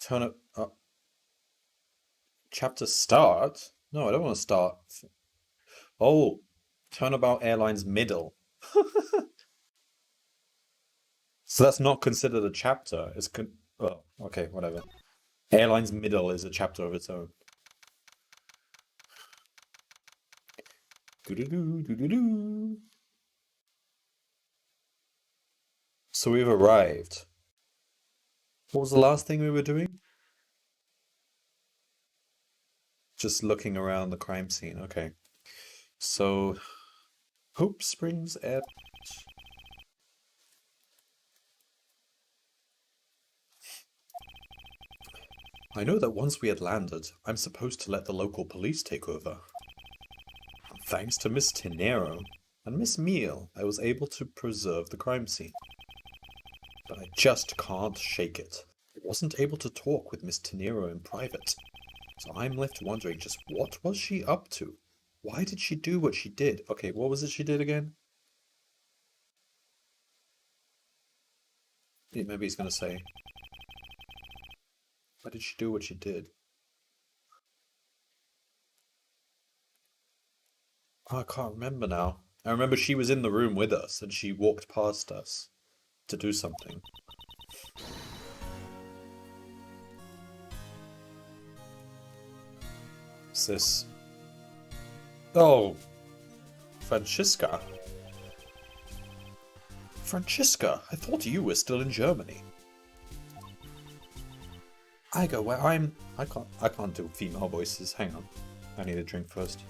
Turn it up. Chapter start? No, I don't want to start. Oh, Turnabout Airlines middle. So that's not considered a chapter. Oh, okay, whatever. Airlines middle is a chapter of its own. Doo-doo-doo, doo-doo-doo. So we've arrived. What was the last thing we were doing? Just looking around the crime scene. Okay. So, Hope Springs Airport. I know that once we had landed, I'm supposed to let the local police take over. Thanks to Miss Tinero and Miss Meal, I was able to preserve the crime scene. But I just can't shake it. I wasn't able to talk with Miss Tinero in private, so I'm left wondering just what was she up to? Why did she do what she did? Okay, what was it she did again? Yeah, maybe he's gonna say, why did she do what she did? Oh, I can't remember now. I remember she was in the room with us and she walked past us to do something. What's this? Oh, Francisca. Francisca, I thought you were still in Germany. I go where I'm. I can't do female voices. Hang on. I need a drink first.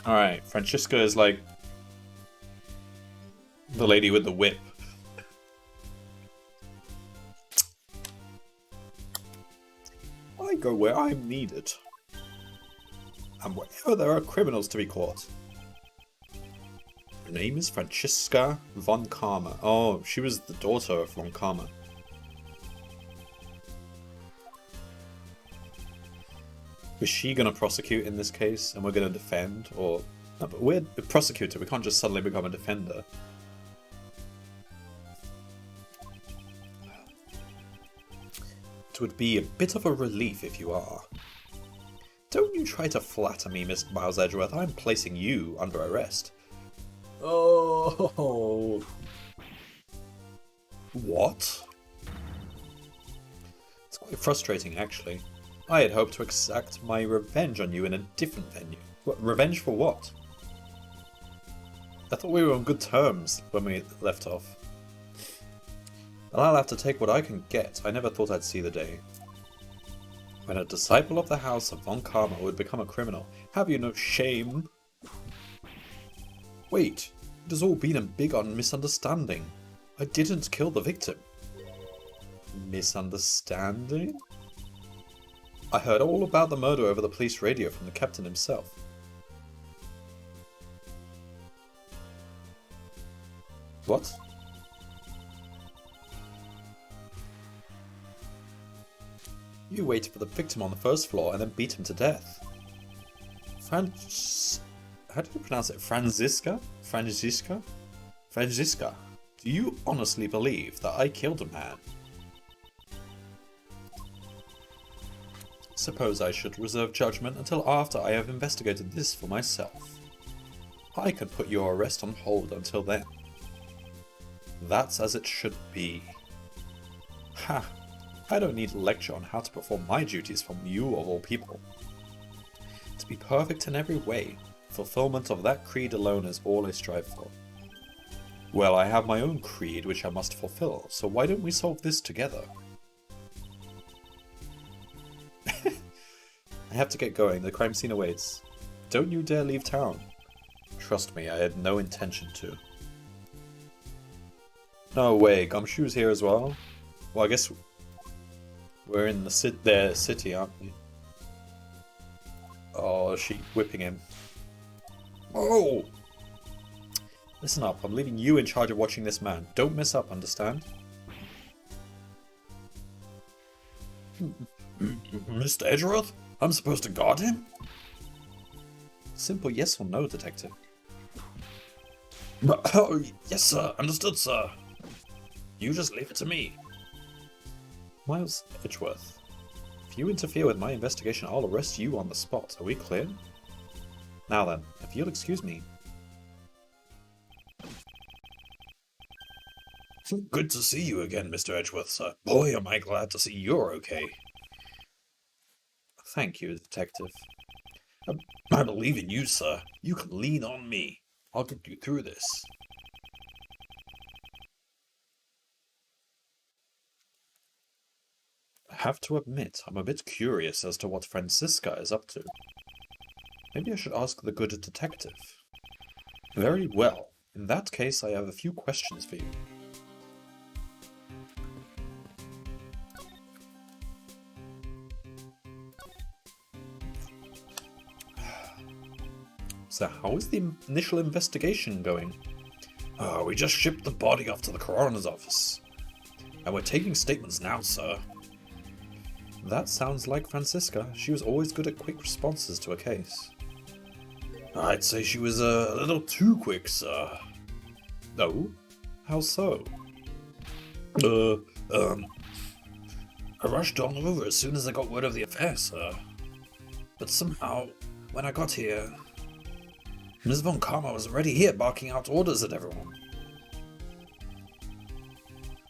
Alright, Francisca is like the lady with the whip. I go where I'm needed. And wherever there are criminals to be caught. Her name is Francisca von Karma. Oh, she was the daughter of von Karma. Is she gonna prosecute in this case and we're gonna defend? Or no, but we're a prosecutor, we can't just suddenly become a defender. It would be a bit of a relief if you are. Don't you try to flatter me, Miss Miles Edgeworth. I'm placing you under arrest. Oh. What? It's quite frustrating, actually. I had hoped to exact my revenge on you in a different venue. What, revenge for what? I thought we were on good terms when we left off. And I'll have to take what I can get. I never thought I'd see the day. When a disciple of the house of von Karma would become a criminal. Have you no shame? Wait, it has all been a big misunderstanding. I didn't kill the victim. Misunderstanding? I heard all about the murder over the police radio from the captain himself. What? You waited for the victim on the first floor and then beat him to death. How do you pronounce it? Francisca? Francisca? Francisca, do you honestly believe that I killed a man? Suppose I should reserve judgment until after I have investigated this for myself. I can put your arrest on hold until then. That's as it should be. Ha! I don't need a lecture on how to perform my duties from you of all people. To be perfect in every way, fulfillment of that creed alone is all I strive for. Well, I have my own creed which I must fulfill, so why don't we solve this together? I have to get going, the crime scene awaits. Don't you dare leave town. Trust me, I had no intention to. No way, Gumshoe's here as well? Well, I guess we're in their city, aren't we? Oh, she whipping him. Oh! Listen up, I'm leaving you in charge of watching this man. Don't mess up, understand? Mr. Edgeworth? I'm supposed to guard him? Simple yes or no, Detective. Oh, yes, sir. Understood, sir. You just leave it to me. Miles Edgeworth, if you interfere with my investigation, I'll arrest you on the spot. Are we clear? Now then, if you'll excuse me. Good to see you again, Mr. Edgeworth, sir. Boy, am I glad to see you're okay. Thank you, Detective. I believe in you, sir. You can lean on me. I'll get you through this. I have to admit, I'm a bit curious as to what Francisca is up to. Maybe I should ask the good detective. Very well. In that case, I have a few questions for you. So how is the initial investigation going? We just shipped the body off to the coroner's office. And we're taking statements now, sir. That sounds like Francisca. She was always good at quick responses to a case. I'd say she was a little too quick, sir. Oh? How so? I rushed on over as soon as I got word of the affair, sir. But somehow, when I got here, Ms. Von Karma was already here barking out orders at everyone.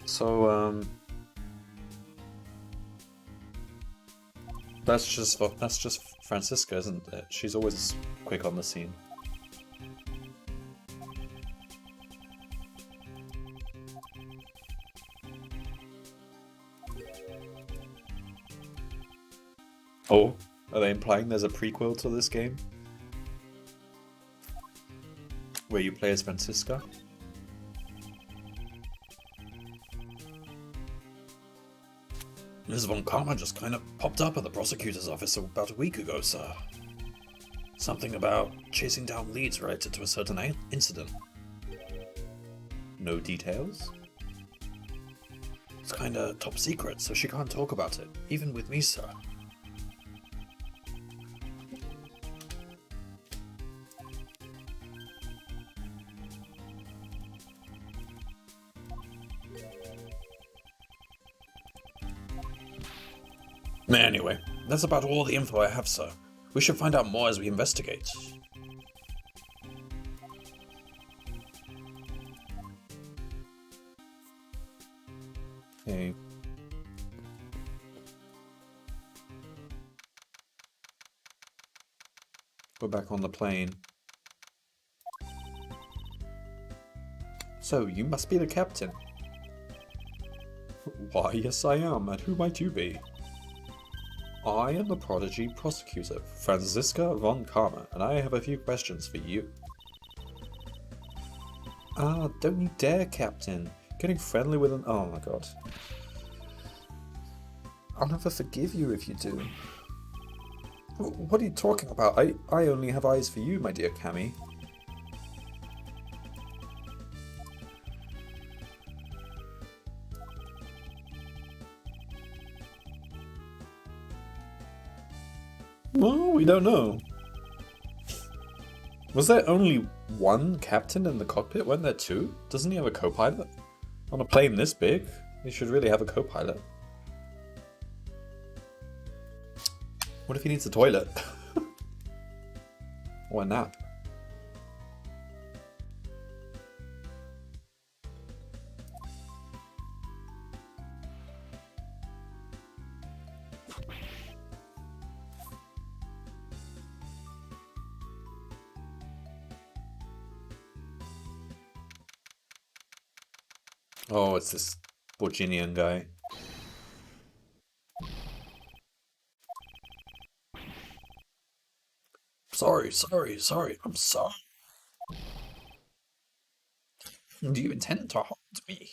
So, that's just Francisca, isn't it? She's always quick on the scene. Oh, are they implying there's a prequel to this game? Where you play as Francisca? Ms. Von Karma just kind of popped up at the prosecutor's office about a week ago, sir. Something about chasing down leads related to a certain incident. No details? It's kinda top secret, so she can't talk about it, even with me, sir. Anyway, that's about all the info I have, sir. We should find out more as we investigate. Okay. We're back on the plane. So, you must be the captain. Why, yes I am, and who might you be? I am the prodigy prosecutor, Francisca Von Karma, and I have a few questions for you. Ah, don't you dare, Captain. Getting friendly with an... Oh my god. I'll never forgive you if you do. What are you talking about? I only have eyes for you, my dear Cammy. Well, we don't know. Was there only one captain in the cockpit? Weren't there two? Doesn't he have a co-pilot? On a plane this big, he should really have a co-pilot. What if he needs a toilet? Or a nap? Oh, it's this Virginian guy. Sorry, I'm sorry. Do you intend to hold me?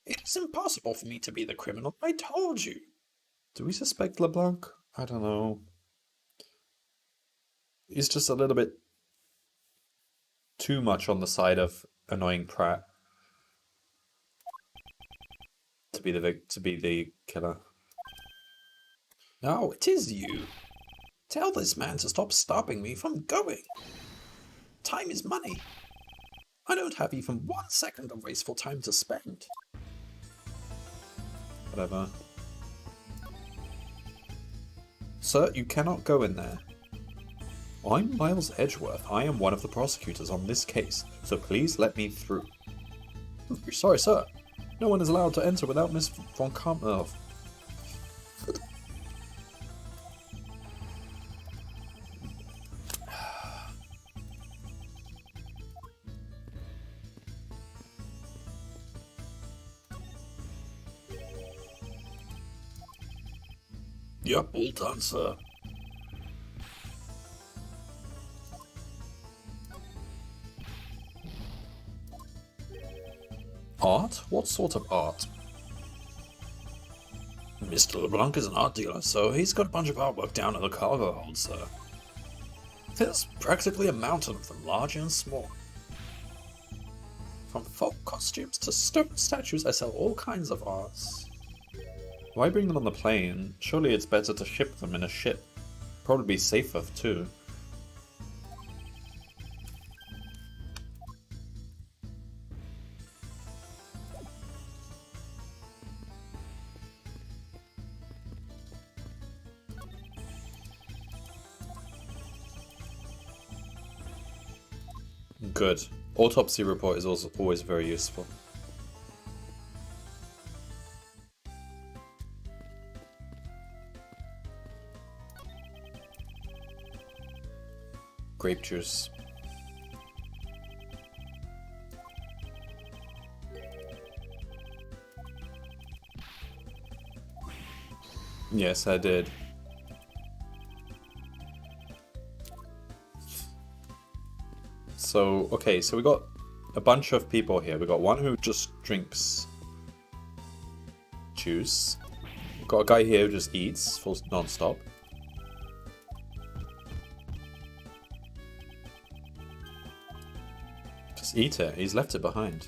It's impossible for me to be the criminal, I told you. Do we suspect LeBlanc? I don't know. He's just a little bit too much on the side of annoying Pratt to be the killer. Oh, it is you. Tell this man to stop stopping me from going. Time is money. I don't have even 1 second of wasteful time to spend. Whatever. Sir, you cannot go in there. I'm Miles Edgeworth. I am one of the prosecutors on this case, so please let me through. Sorry, sir. No one is allowed to enter without Miss von Kammerov. Yep, all done, sir. Art? What sort of art? Mr. LeBlanc is an art dealer, so he's got a bunch of artwork down in the cargo hold, sir. There's practically a mountain of them, large and small. From folk costumes to stone statues, I sell all kinds of arts. Why bring them on the plane? Surely it's better to ship them in a ship. Probably be safer, too. Good. Autopsy report is also always very useful. Grape juice. Yes, I did. So, okay, so we got a bunch of people here. We got one who just drinks juice. We got a guy here who just eats full non-stop. Just eat it. He's left it behind.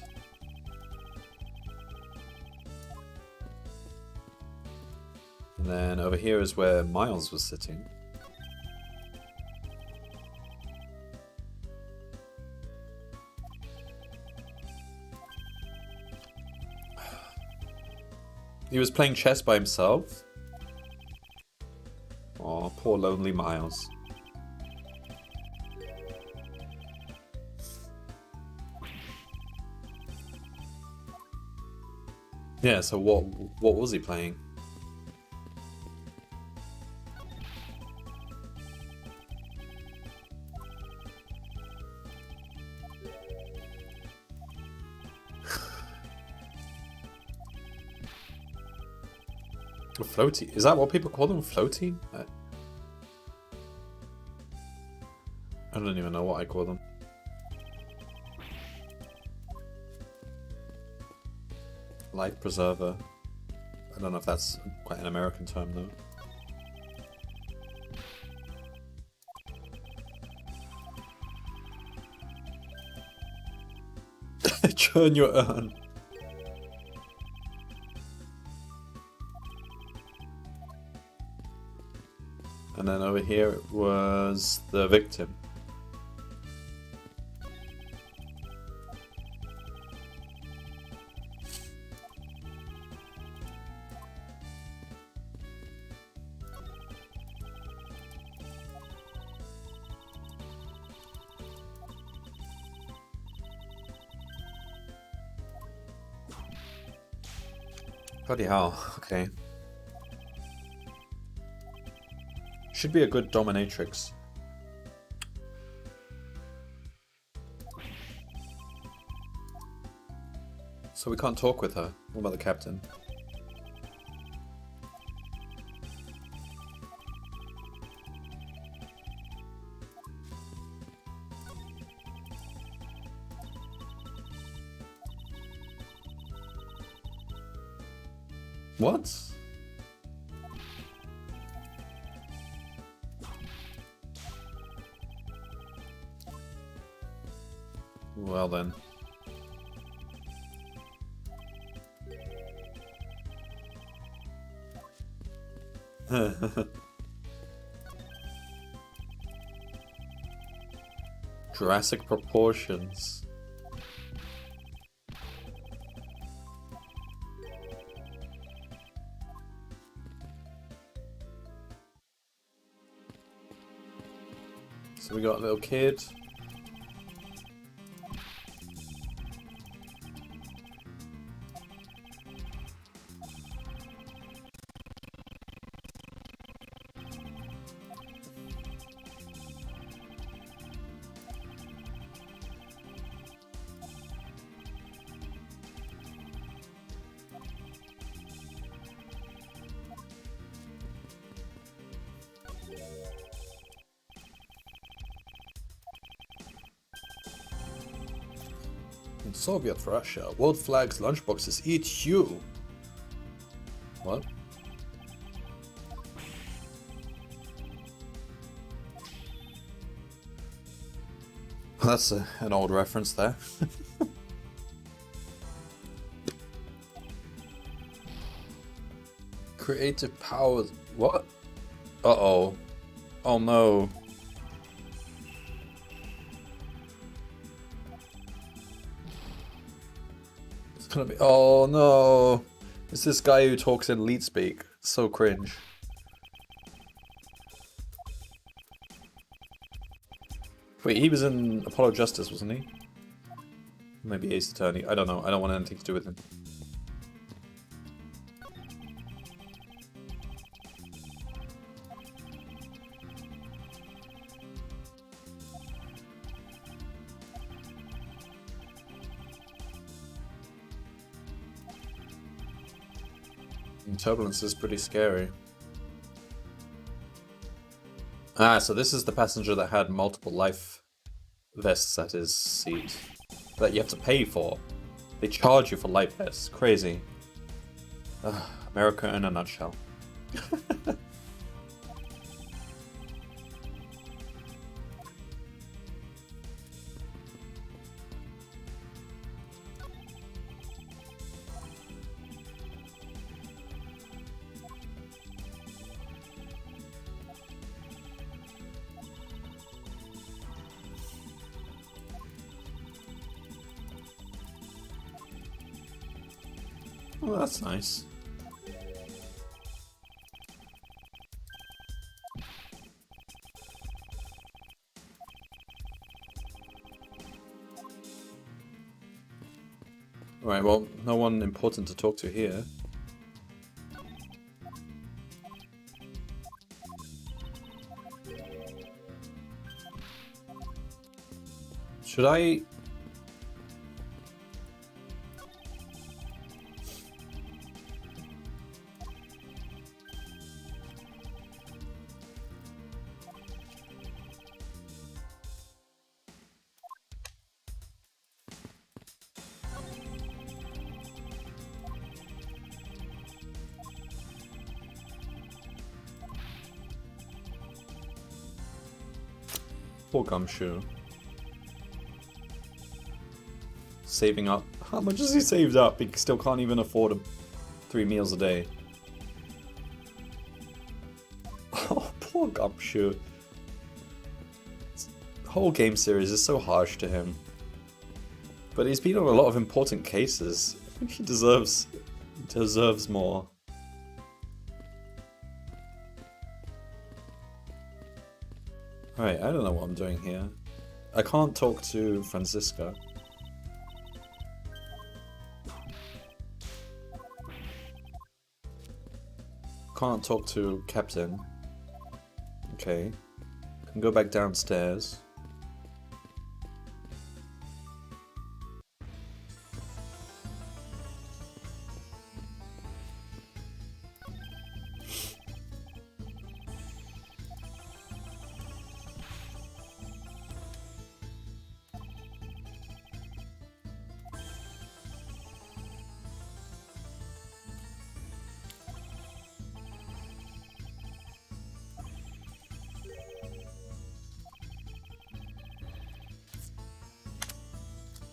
And then over here is where Miles was sitting. He was playing chess by himself. Aw, poor lonely Miles. Yeah, so what was he playing? Floaty? Is that what people call them? Floaty? I don't even know what I call them. Life preserver. I don't know if that's quite an American term though. Churn your urn. And then over here was the victim. Bloody hell, okay. Should be a good dominatrix. So we can't talk with her. What about the captain? What? Well then. Jurassic proportions. So we got a little kid. In Soviet Russia, world flags lunchboxes eat you. What? That's an old reference there. Creative powers. What? Uh-oh. Oh no. It's gonna be. Oh no. It's this guy who talks in leet speak. So cringe. Wait, he was in Apollo Justice, wasn't he? Maybe Ace Attorney. I don't know. I don't want anything to do with him. And turbulence is pretty scary. Ah, so this is the passenger that had multiple life vests at his seat that you have to pay for. They charge you for life vests. Crazy. America in a nutshell. Well, that's nice. Alright, well, no one important to talk to here. Should I... Poor Gumshoe. Saving up. How much has he saved up? He still can't even afford 3 meals a day. Oh, poor Gumshoe. The whole game series is so harsh to him. But he's been on a lot of important cases. I think he deserves more. Alright, I don't know what I'm doing here. I can't talk to Franziska. Can't talk to Captain. Okay. Can go back downstairs.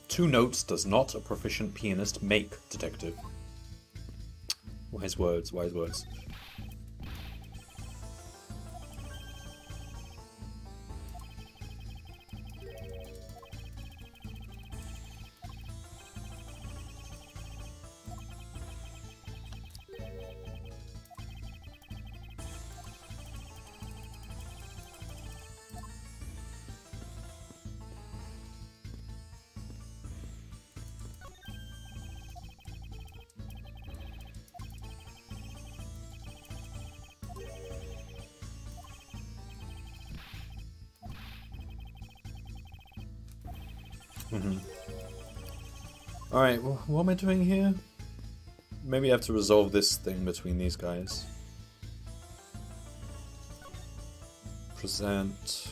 Two notes does not a proficient pianist make, detective. Wise words, wise words. Alright, well, what am I doing here? Maybe I have to resolve this thing between these guys. Present.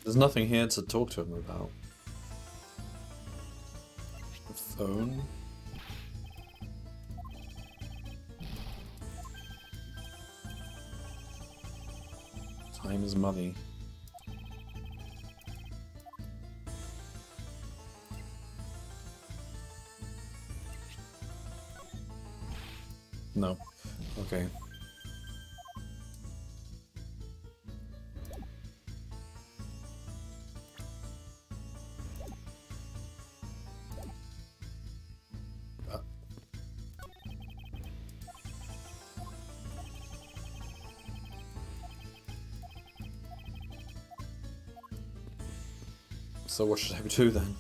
There's nothing here to talk to him about. The phone? Time is money. No. Okay. So what should I do then?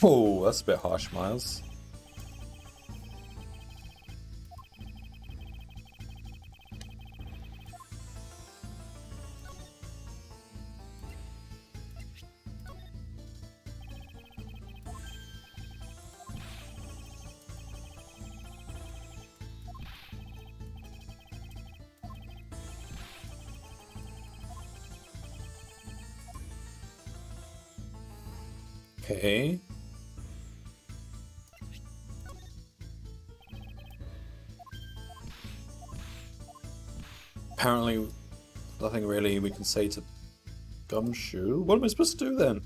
Oh, that's a bit harsh, Miles. Okay. Apparently, nothing really we can say to Gumshoe. What am I supposed to do then?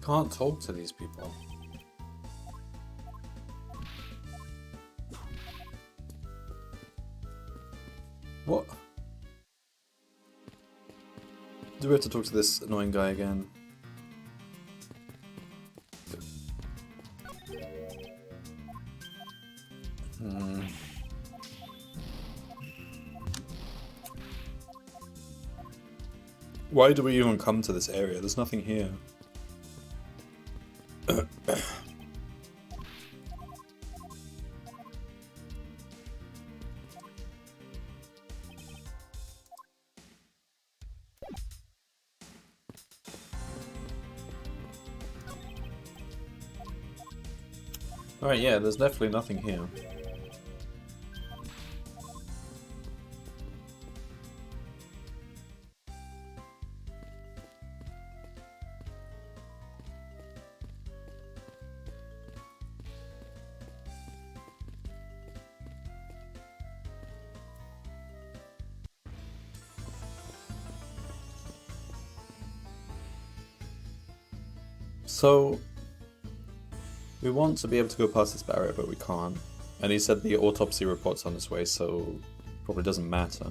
Can't talk to these people. What? Do we have to talk to this annoying guy again? Why do we even come to this area? There's nothing here. Alright, yeah, there's definitely nothing here. So, we want to be able to go past this barrier, but we can't. And he said the autopsy report's on its way, so probably doesn't matter.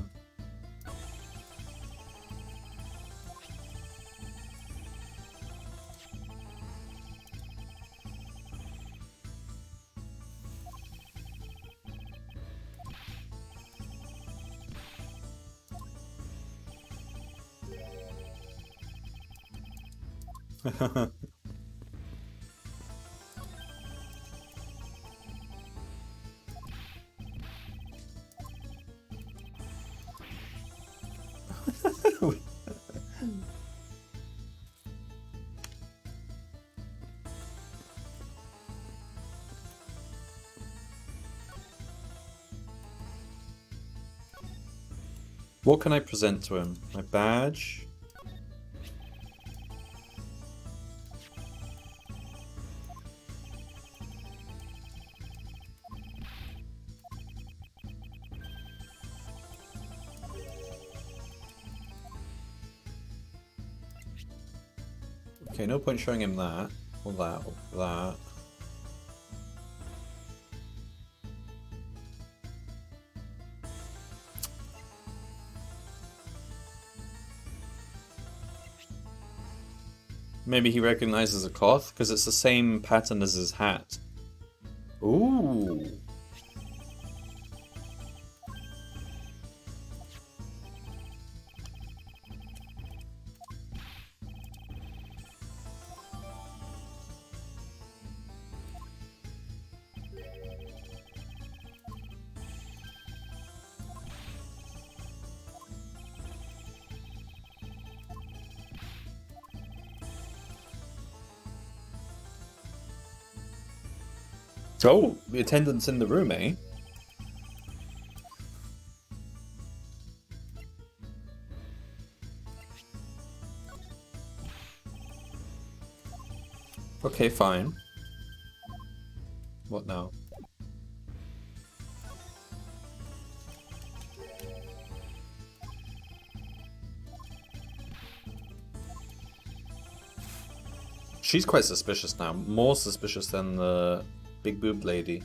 What can I present to him? My badge? Okay, no point showing him that. Or that, or that. Maybe he recognizes a cloth, because it's the same pattern as his hat. Ooh. Oh, the attendant's in the room, eh? Okay, fine. What now? She's quite suspicious now. More suspicious than the big boobed lady.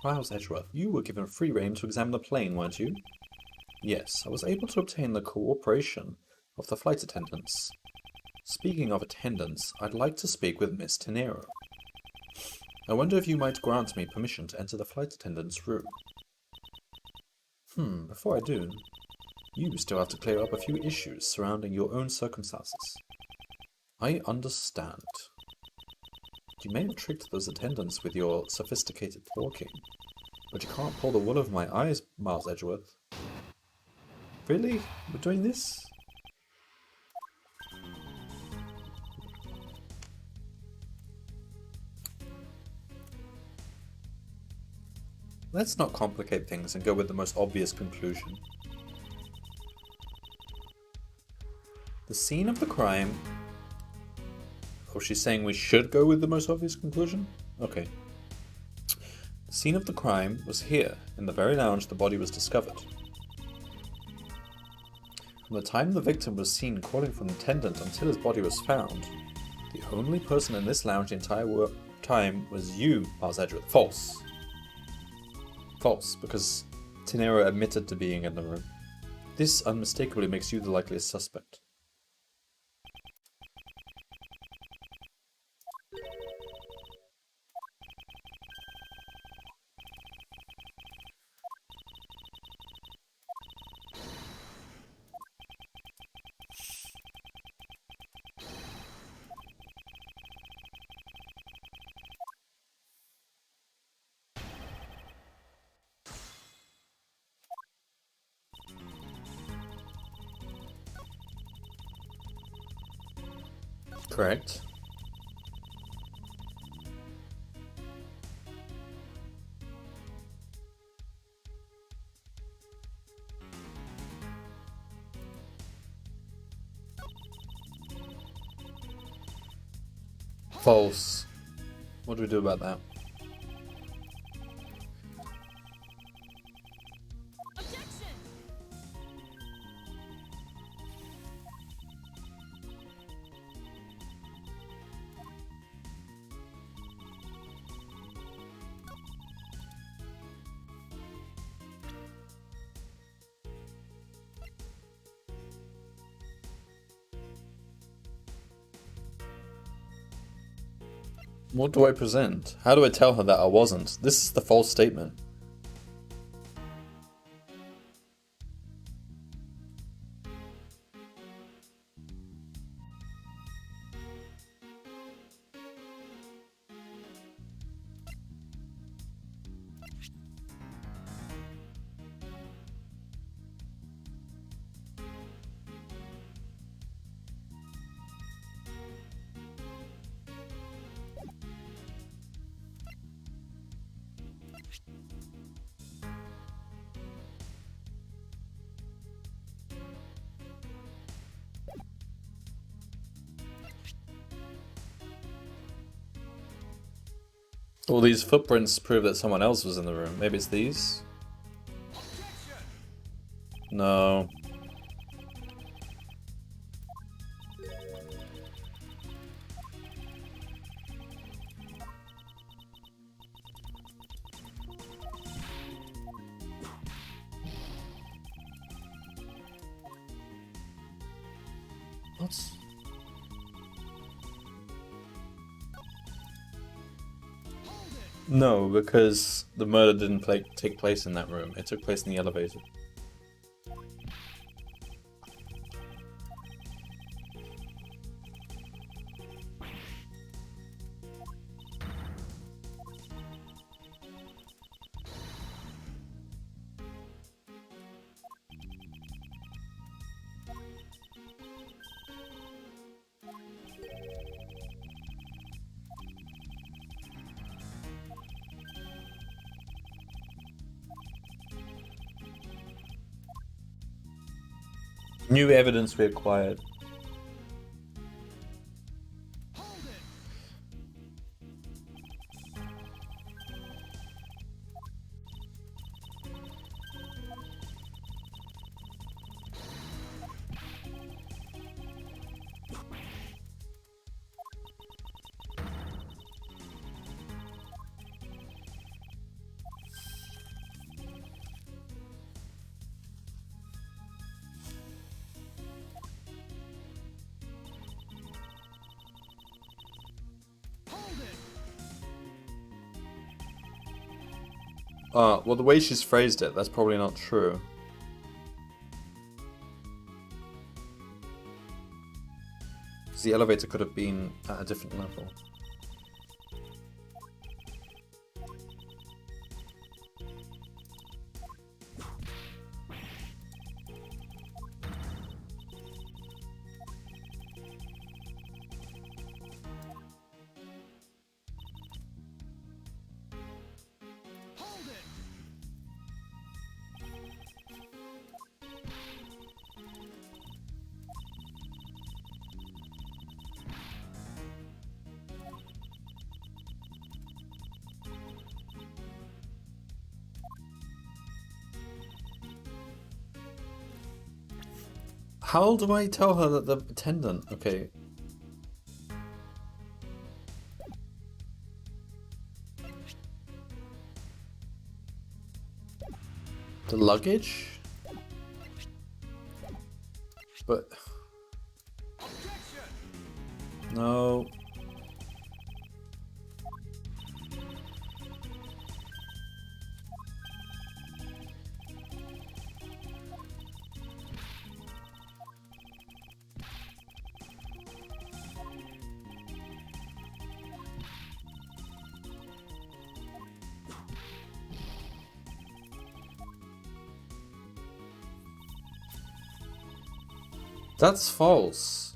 Miles Edgeworth, you were given free rein to examine the plane, weren't you? Yes, I was able to obtain the cooperation of the flight attendants. Speaking of attendants, I'd like to speak with Miss Tenero. I wonder if you might grant me permission to enter the flight attendant's room. Before I do, you still have to clear up a few issues surrounding your own circumstances. I understand. You may have tricked those attendants with your sophisticated talking, but you can't pull the wool over my eyes, Miles Edgeworth. Really? We're doing this? Let's not complicate things and go with the most obvious conclusion. The scene of the crime... Oh, she's saying we should go with the most obvious conclusion? Okay. The scene of the crime was here, in the very lounge the body was discovered. From the time the victim was seen calling for an attendant until his body was found, the only person in this lounge the entire time was you, Miles Edgeworth. False. False, because Tenero admitted to being in the room. This unmistakably makes you the likeliest suspect. Correct. False. What do we do about that? What do I present? How do I tell her that I wasn't? This is the false statement. All these footprints prove that someone else was in the room. Maybe it's these? No. What? No, because the murder didn't take place in that room. It took place in the elevator. New evidence we acquired. Well, the way she's phrased it, that's probably not true. Because the elevator could have been at a different level. How do I tell her that the attendant... Okay. The luggage? But... No... That's false.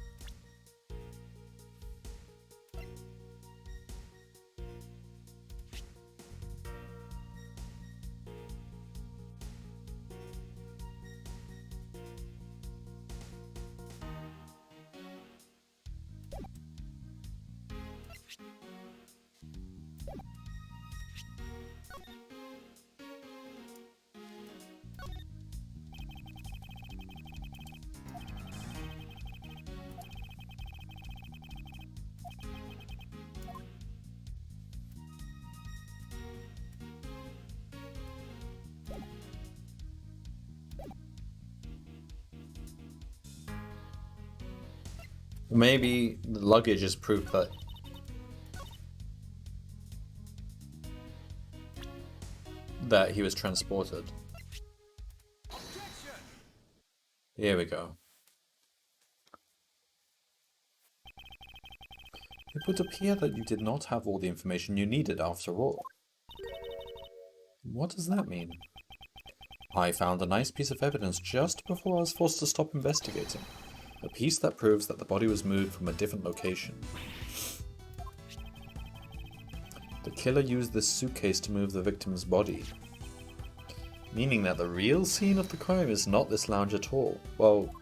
Maybe the luggage is proof that... that he was transported. Here we go. It would appear that you did not have all the information you needed after all. What does that mean? I found a nice piece of evidence just before I was forced to stop investigating. A piece that proves that the body was moved from a different location. The killer used this suitcase to move the victim's body. Meaning that the real scene of the crime is not this lounge at all. Well,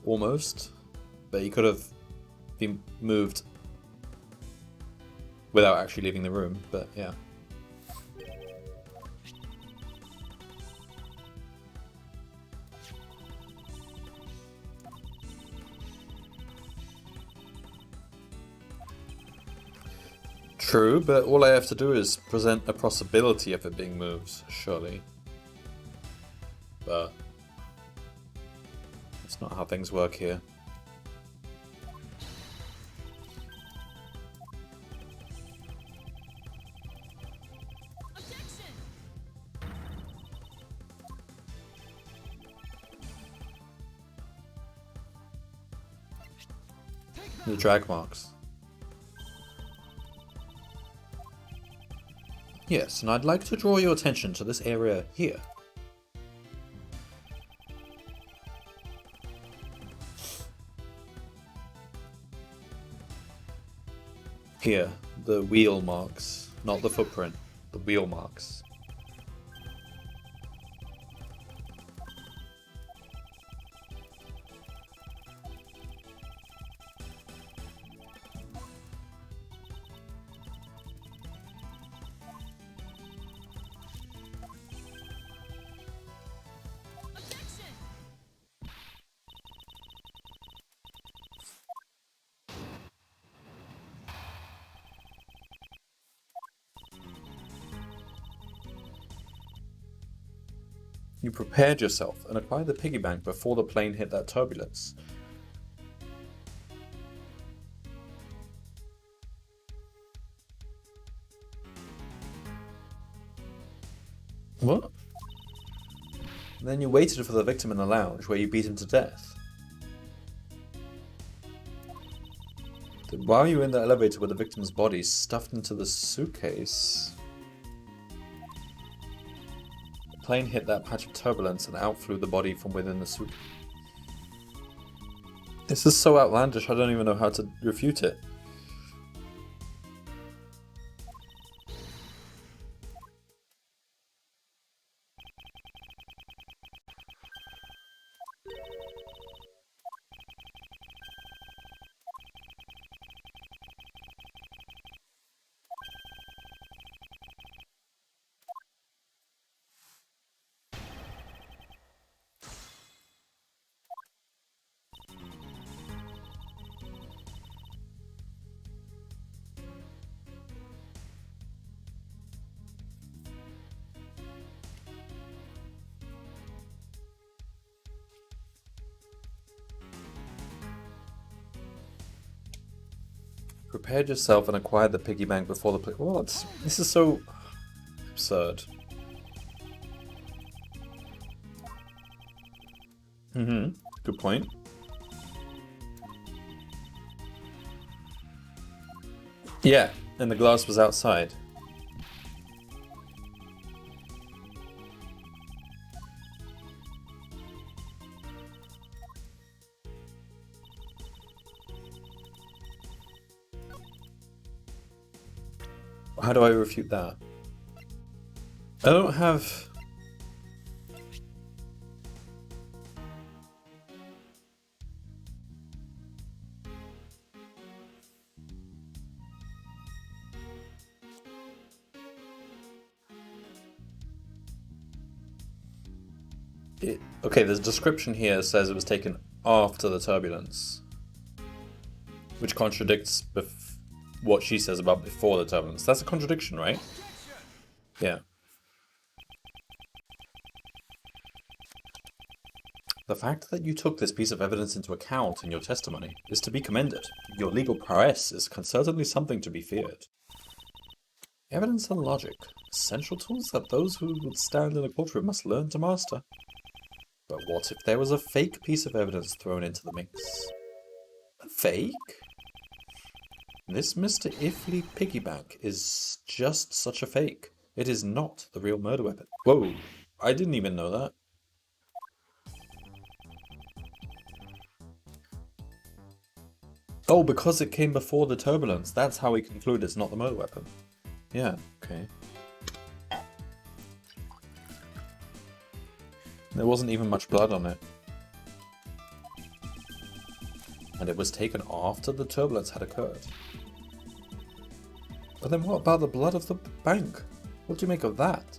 almost. But he could have been moved without actually leaving the room, but yeah. True, but all I have to do is present a possibility of it being moved, surely. But that's not how things work here. The drag marks. Yes, and I'd like to draw your attention to this area here. Here, the wheel marks, not the footprint, the wheel marks. You prepared yourself and acquired the piggy bank before the plane hit that turbulence. What? Then you waited for the victim in the lounge where you beat him to death. Why were you in the elevator with the victim's body stuffed into the suitcase? The plane hit that patch of turbulence and out flew the body from within the suit. This is so outlandish, I don't even know how to refute it. Prepared yourself and acquired the piggy bank before the play. What? This is so absurd. Good point. Yeah, and the glass was outside. How do I refute that? I don't have... Okay, the description here says it was taken after the turbulence, which contradicts what she says about before the turbulence. That's a contradiction, right? Yeah. The fact that you took this piece of evidence into account in your testimony is to be commended. Your legal prowess is certainly something to be feared. Evidence and logic, essential tools that those who would stand in a courtroom must learn to master. But what if there was a fake piece of evidence thrown into the mix? A fake? This Mr. Ifley piggy bank is just such a fake. It is not the real murder weapon. Whoa, I didn't even know that. Oh, because it came before the turbulence. That's how we conclude it's not the murder weapon. Yeah, okay. There wasn't even much blood on it. And it was taken after the turbulence had occurred. But then what about the blood of the bank? What do you make of that?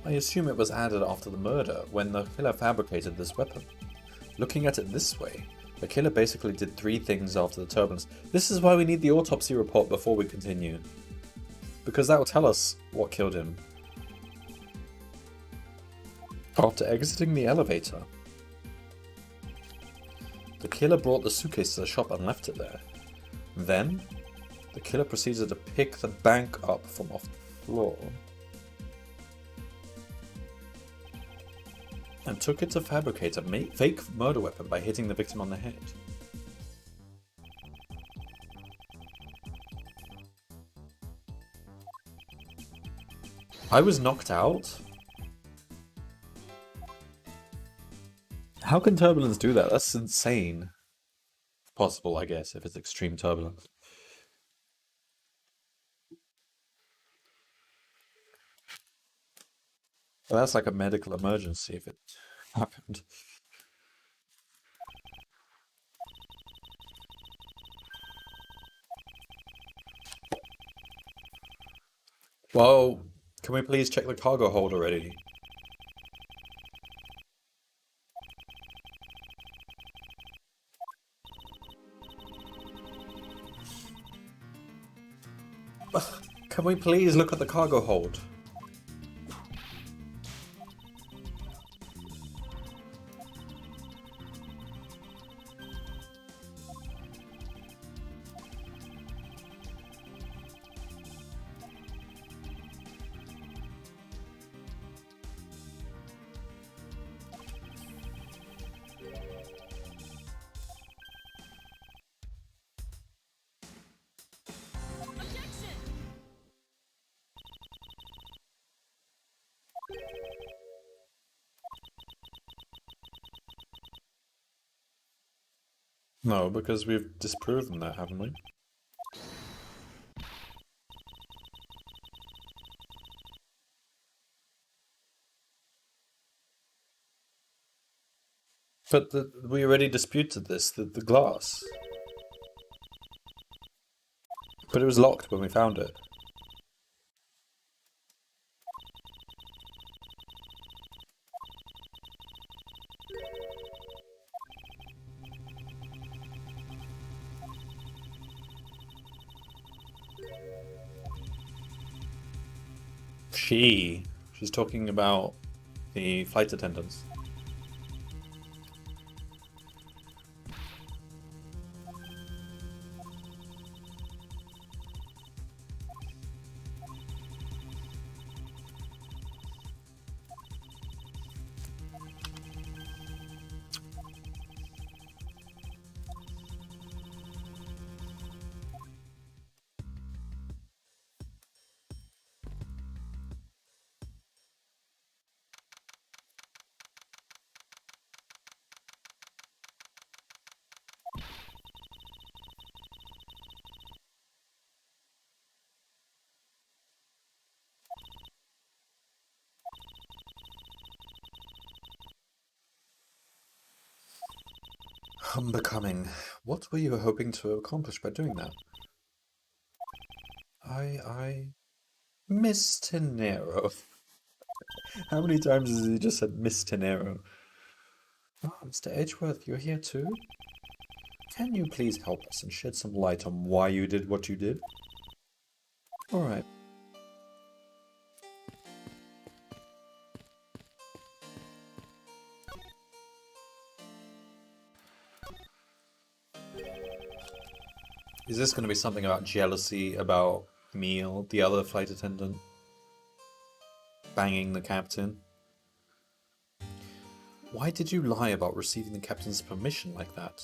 I assume it was added after the murder, when the killer fabricated this weapon. Looking at it this way, the killer basically did 3 things after the turbulence. This is why we need the autopsy report before we continue. Because that will tell us what killed him. After exiting the elevator, the killer brought the suitcase to the shop and left it there. Then, the killer proceeded to pick the bank up from off the floor and took it to fabricate a fake murder weapon by hitting the victim on the head. I was knocked out? How can turbulence do that? That's insane. Possible, I guess, if it's extreme turbulence. Well, that's like a medical emergency if it happened. Whoa, can we please check the cargo hold already? Can we please look at the cargo hold? No, because we've disproven that, haven't we? But we already disputed this, the glass. But it was locked when we found it. She's talking about the flight attendants. Unbecoming. What were you hoping to accomplish by doing that? Miss Tenero. How many times has he just said Miss Tenero? Oh, Mr. Edgeworth, you're here too? Can you please help us and shed some light on why you did what you did? Alright. Is this going to be something about jealousy about Meal, the other flight attendant, banging the captain? Why did you lie about receiving the captain's permission like that?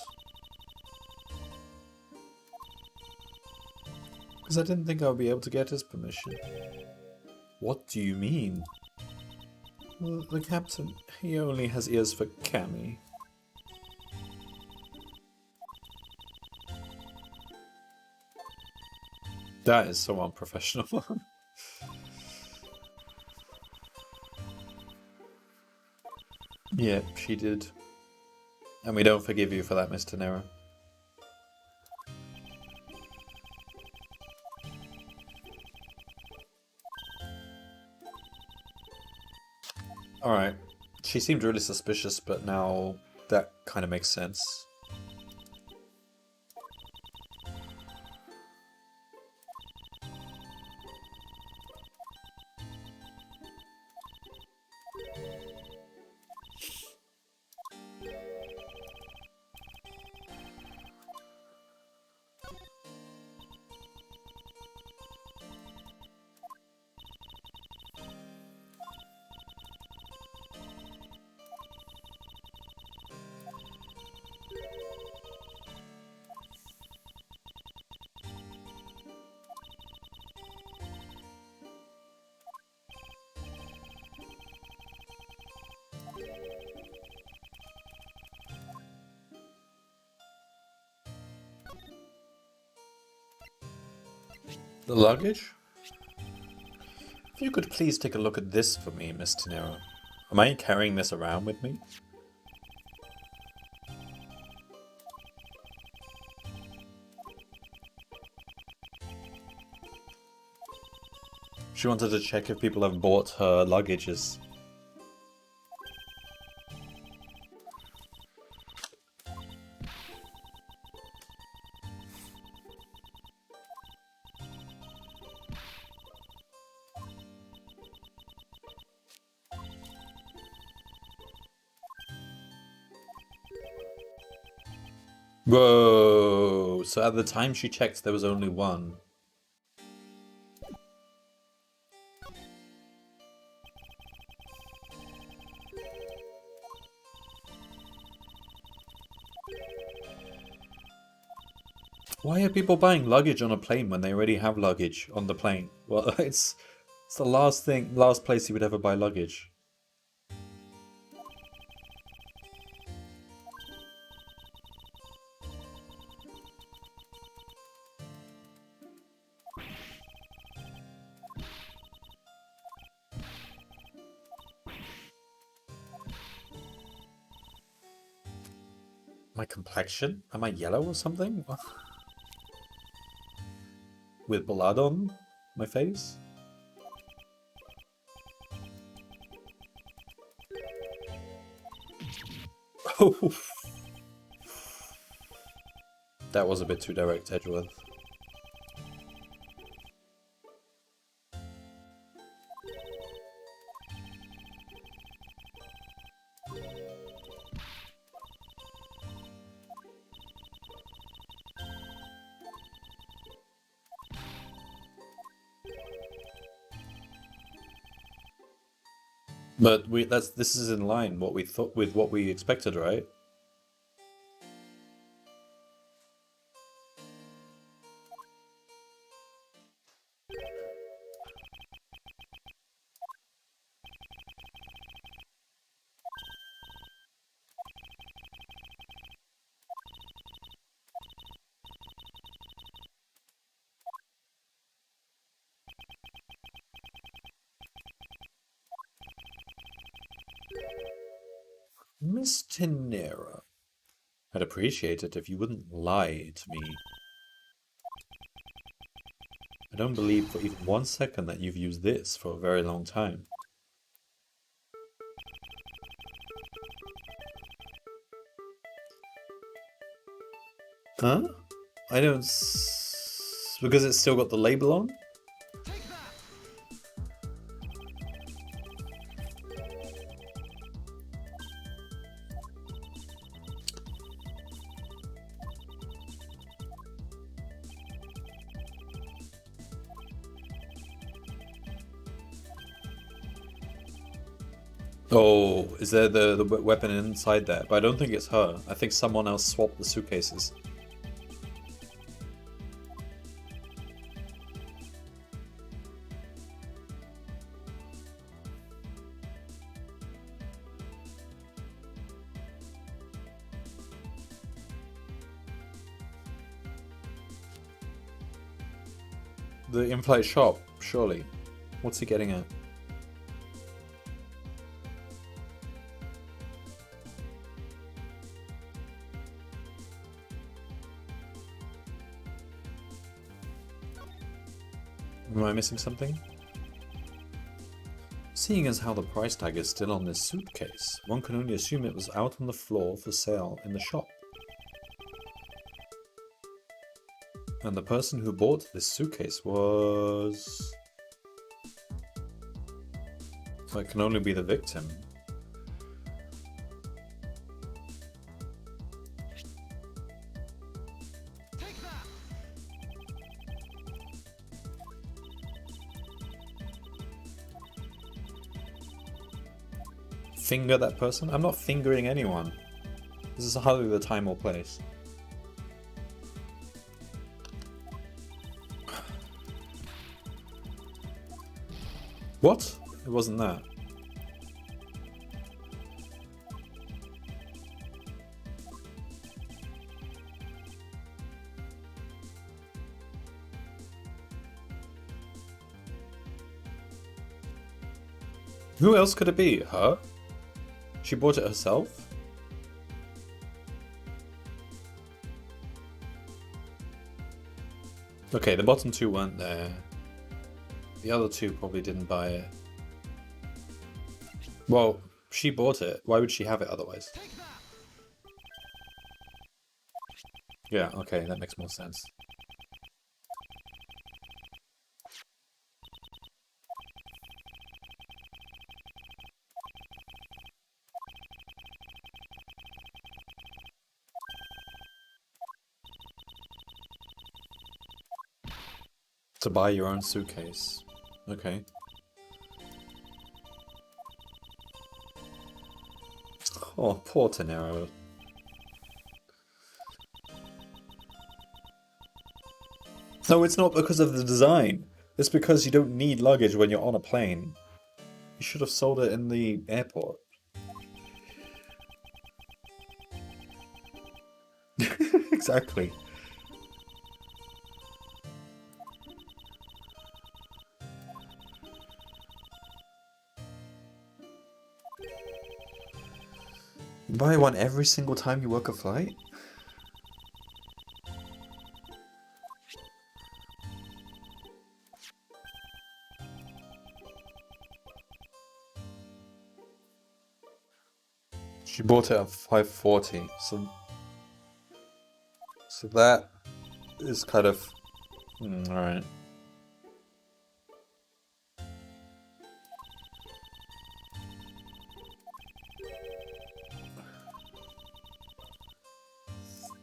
Because I didn't think I would be able to get his permission. What do you mean? Well, the captain, he only has ears for Cammy. That is so unprofessional. Yeah, she did. And we don't forgive you for that, Mr. Nero. Alright. She seemed really suspicious, but now that kind of makes sense. The luggage? If you could please take a look at this for me, Miss Nero. Am I carrying this around with me? She wanted to check if people have bought her luggages. Whoa! So at the time she checked, there was only one. Why are people buying luggage on a plane when they already have luggage on the plane? Well, it's the last place you would ever buy luggage. My complexion? Am I yellow or something? With blood on my face? Oh, that was a bit too direct, Edgeworth. But this is in line what we thought with what we expected, right? Miss Tenera, I'd appreciate it if you wouldn't lie to me. I don't believe for even 1 second that you've used this for a very long time. Huh? I don't because it's still got the label on? Oh, is there the weapon inside there? But I don't think it's her. I think someone else swapped the suitcases. The in-flight shop, surely. What's he getting at? Am I missing something? Seeing as how the price tag is still on this suitcase, one can only assume it was out on the floor for sale in the shop. And the person who bought this suitcase was... It can only be the victim. Finger that person? I'm not fingering anyone. This is hardly the time or place. What? It wasn't that. Who else could it be? Her? She bought it herself? Okay, the bottom two weren't there. The other two probably didn't buy it. Well, she bought it. Why would she have it otherwise? Yeah, okay, that makes more sense. To buy your own suitcase. Okay. Oh, poor Tenero. No, it's not because of the design. It's because you don't need luggage when you're on a plane. You should have sold it in the airport. Exactly. You buy one every single time you work a flight? She bought it at 540, so that is kind of alright.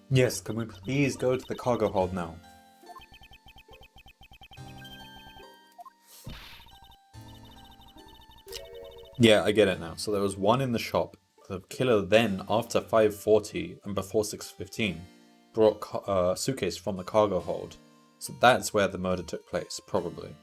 Yes, can we please go to the cargo hold now? Yeah, I get it now. So there was one in the shop. The killer then, after 540 and before 6:15, brought a suitcase from the cargo hold. So that's where the murder took place, probably.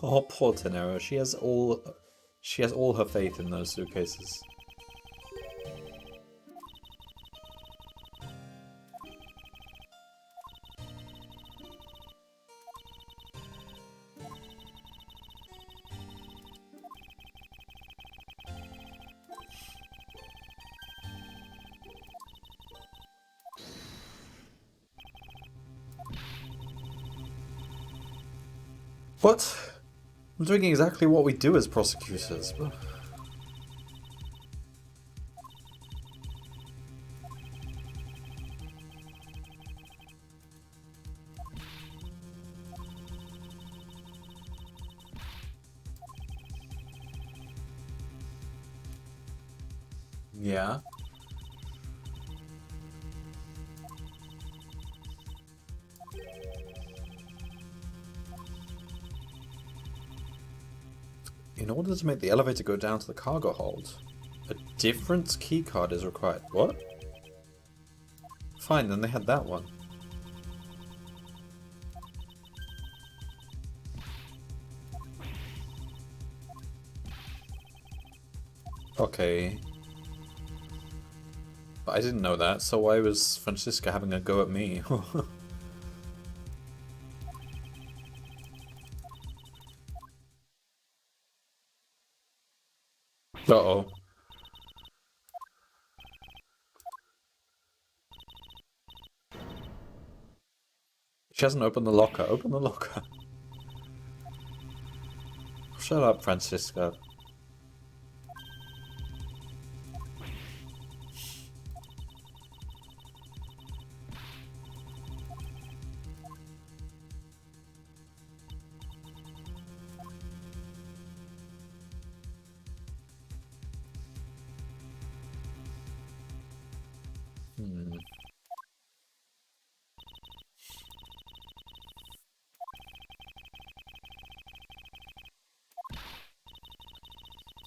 Oh, poor Tenero. She has all her faith in those suitcases. What? I'm doing exactly what we do as prosecutors. Yeah. In order to make the elevator go down to the cargo hold, a different keycard is required. What? Fine, then they had that one. Okay. But I didn't know that, so why was Francisca having a go at me? Uh-oh. She hasn't opened the locker. Open the locker. Shut up, Francisca.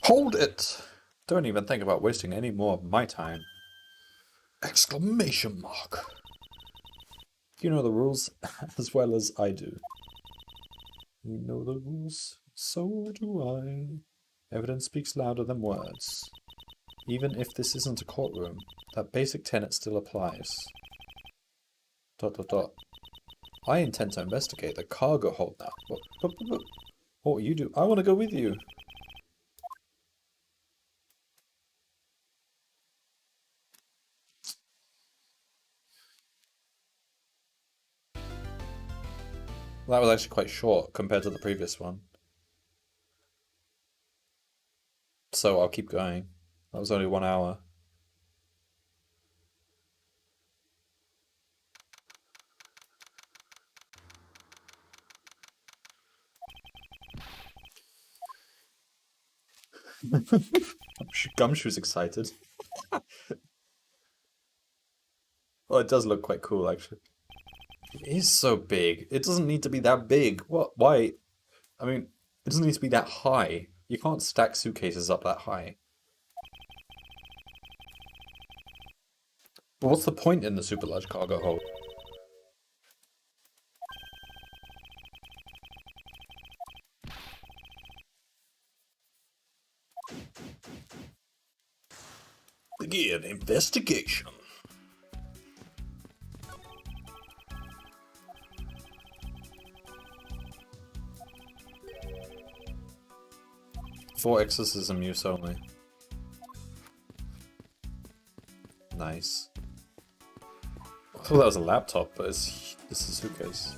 Hold it! Don't even think about wasting any more of my time. Exclamation mark. You know the rules as well as I do. You know the rules, so do I. Evidence speaks louder than words. Even if this isn't a courtroom, that basic tenet still applies. ... I intend to investigate the cargo hold now. What you do? I want to go with you. That was actually quite short compared to the previous one. So I'll keep going. That was only 1 hour. Gumshoe's excited. Well, it does look quite cool, actually. It is so big. It doesn't need to be that big. What? Why? I mean, it doesn't need to be that high. You can't stack suitcases up that high. But what's the point in the super large cargo hold? Begin investigation. For exorcism use only. Nice. I thought that was a laptop, but it's a suitcase.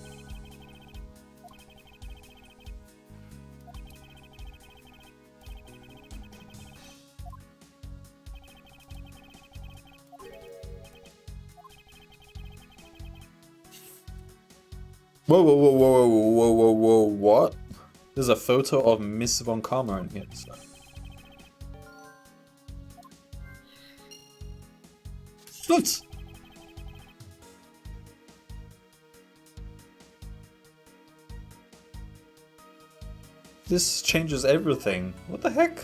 Whoa, whoa, whoa, whoa, whoa, whoa, whoa, what? There's a photo of Miss Von Karma in here. So. What? This changes everything. What the heck?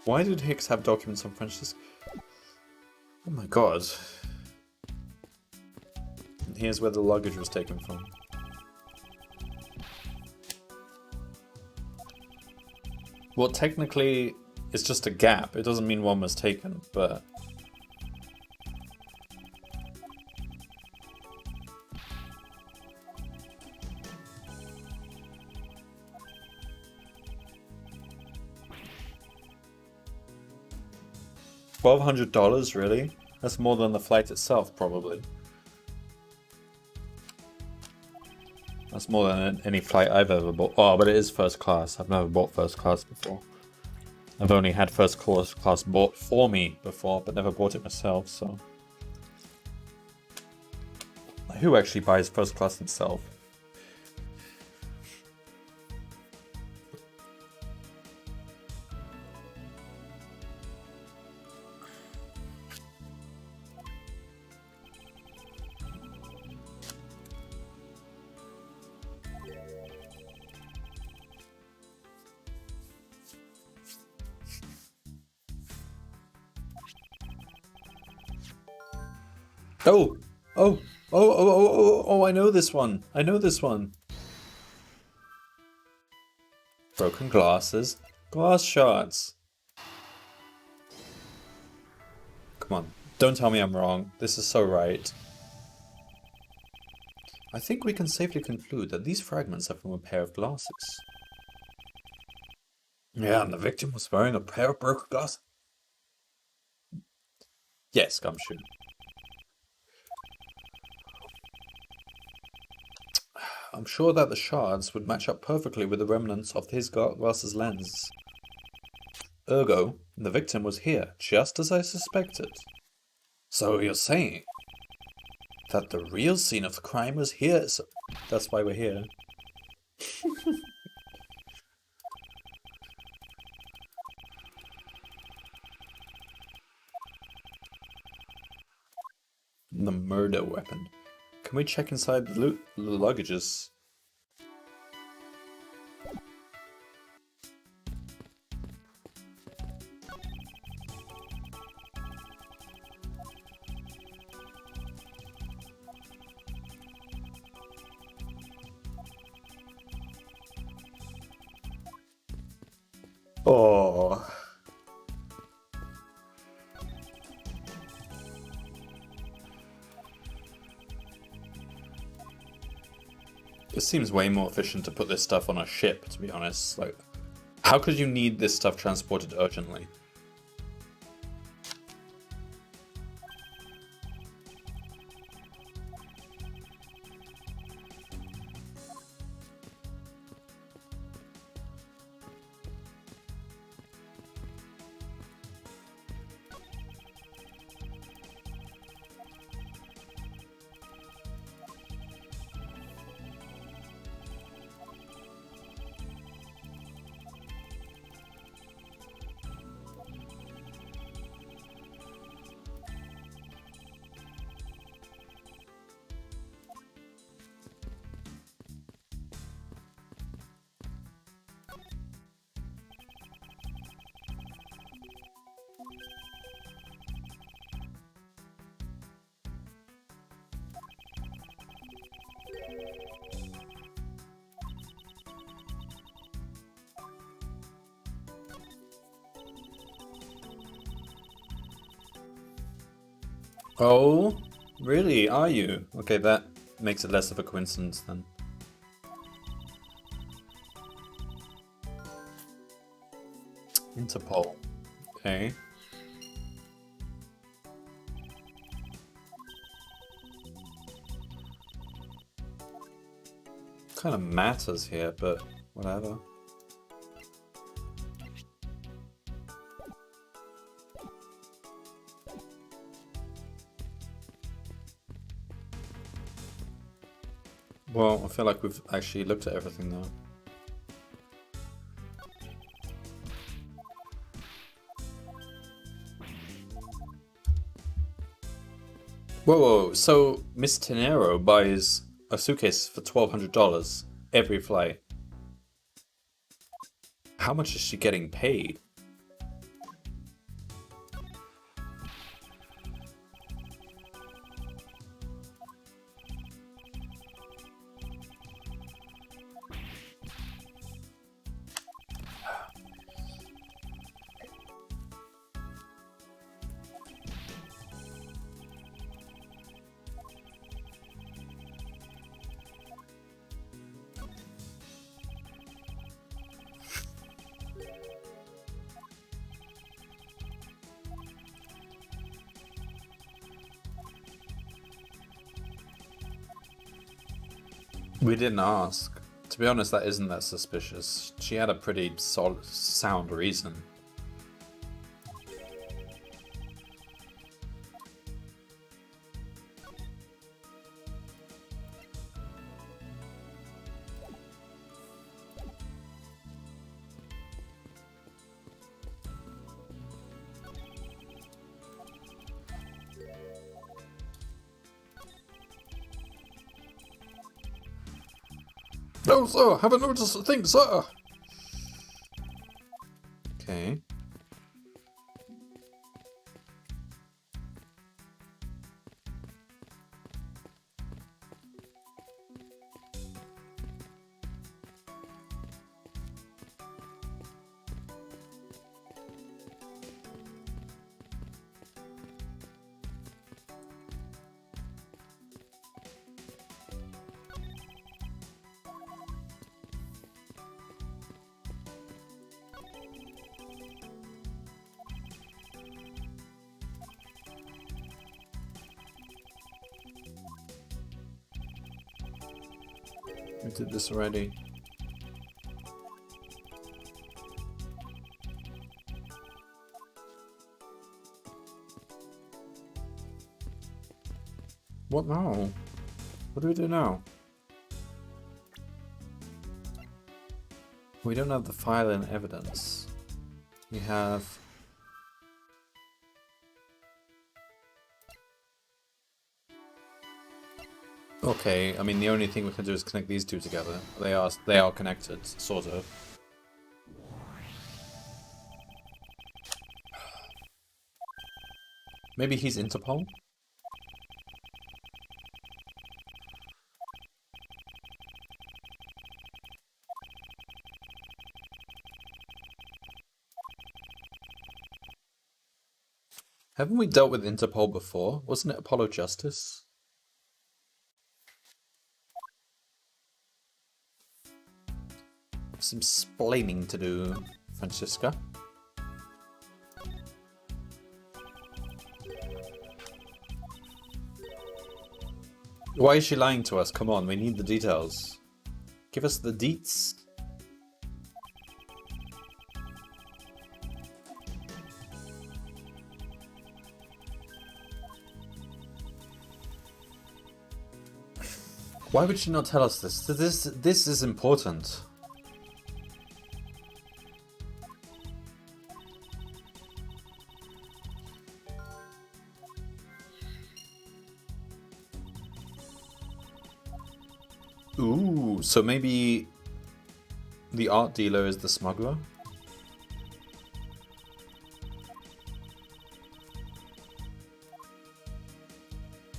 Why did Hicks have documents on Francisco? Oh my god. And here's where the luggage was taken from. Well, technically, it's just a gap. It doesn't mean one was taken, but... $1,200, really? That's more than the flight itself, probably. That's more than any flight I've ever bought. Oh, but it is first class. I've never bought first class before. I've only had first class bought for me before, but never bought it myself, so... Who actually buys first class himself? Oh! Oh! Oh, I know this one. I know this one. Broken glasses. Glass shards. Come on. Don't tell me I'm wrong. This is so right. I think we can safely conclude that these fragments are from a pair of glasses. Yeah, and the victim was wearing a pair of broken glasses. Yes, gumshoe. I'm sure that the shards would match up perfectly with the remnants of his glasses lens. Ergo, the victim was here, just as I suspected. So you're saying that the real scene of the crime was here, so that's why we're here. The murder weapon. Can we check inside the luggages? Oh. It seems way more efficient to put this stuff on a ship, to be honest. Like, how could you need this stuff transported urgently? Oh, really? Are you? Okay, that makes it less of a coincidence then. Interpol. Okay. Kind of matters here, but whatever. Well, I feel like we've actually looked at everything now. Whoa, so Miss Tenero buys a suitcase for $1,200 every flight. How much is she getting paid? We didn't ask. To be honest, that isn't that suspicious. She had a pretty solid, sound reason. No, sir, haven't noticed a thing, sir. Okay. We did this already. What now? What do we do now? We don't have the file and evidence. We have... Okay, I mean the only thing we can do is connect these two together. They are connected, sort of. Maybe he's Interpol? Haven't we dealt with Interpol before? Wasn't it Apollo Justice? Some splaining to do, Francisca. Why is she lying to us? Come on, we need the details. Give us the deets. Why would she not tell us this? This is important. Ooh, so maybe the art dealer is the smuggler?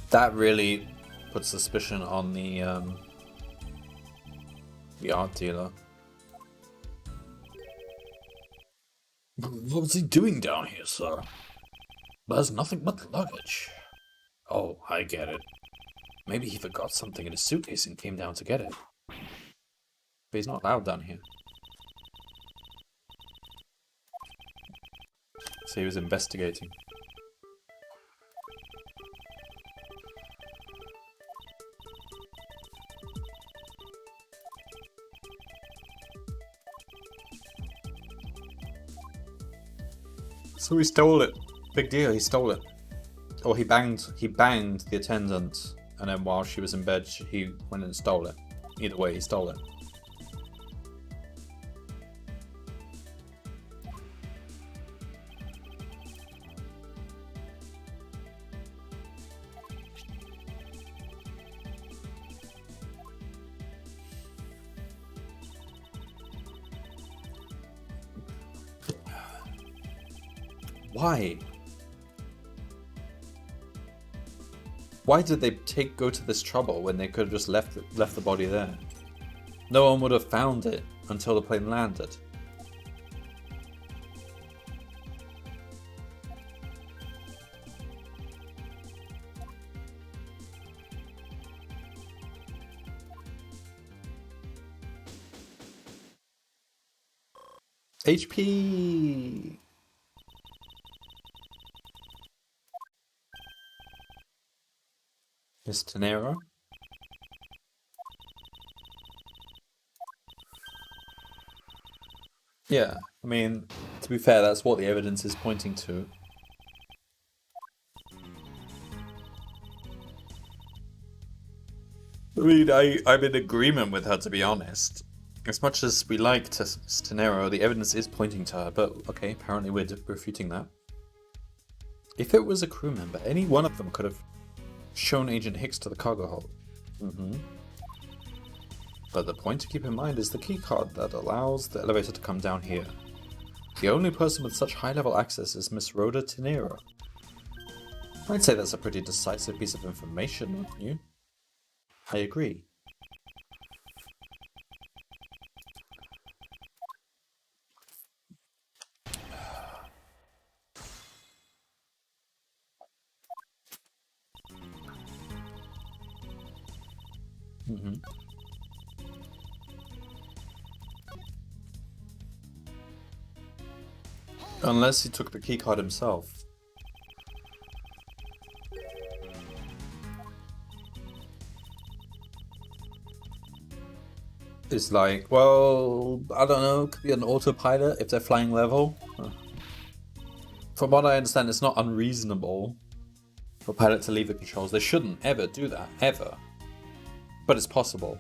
That really puts suspicion on the art dealer. What was he doing down here, sir? There's nothing but luggage. Oh, I get it. Maybe he forgot something in his suitcase and came down to get it. But he's not allowed down here. So he was investigating. So he stole it. Big deal, he stole it. Or he banged the attendant, and then while she was in bed, he went and stole it. Either way, he stole it. Why? Why did they go to this trouble when they could have just left the body there? No one would have found it until the plane landed. HP! Miss Tenero? Yeah, I mean, to be fair, that's what the evidence is pointing to. I mean, I'm in agreement with her, to be honest. As much as we like Tenero, the evidence is pointing to her, but okay, apparently we're refuting that. If it was a crew member, any one of them could have shown Agent Hicks to the cargo hold. But the point to keep in mind is the keycard that allows the elevator to come down here. The only person with such high-level access is Miss Rhoda Tenera. I'd say that's a pretty decisive piece of information, wouldn't you? I agree. Unless he took the keycard himself. It's like, well, I don't know, could be an autopilot if they're flying level. From what I understand, it's not unreasonable for a pilot to leave the controls. They shouldn't ever do that, ever. But it's possible.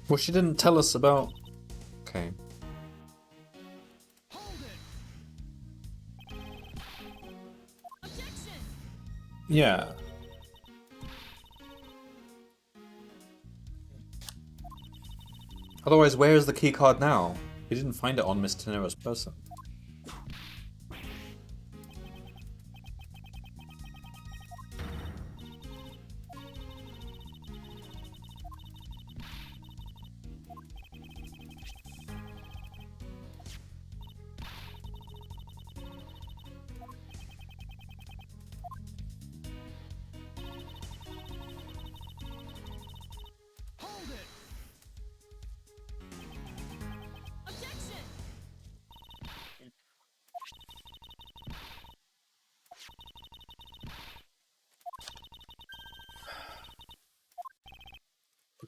Well, she didn't tell us about... Okay. Yeah. Otherwise, where is the keycard now? He didn't find it on Miss Tenera's person.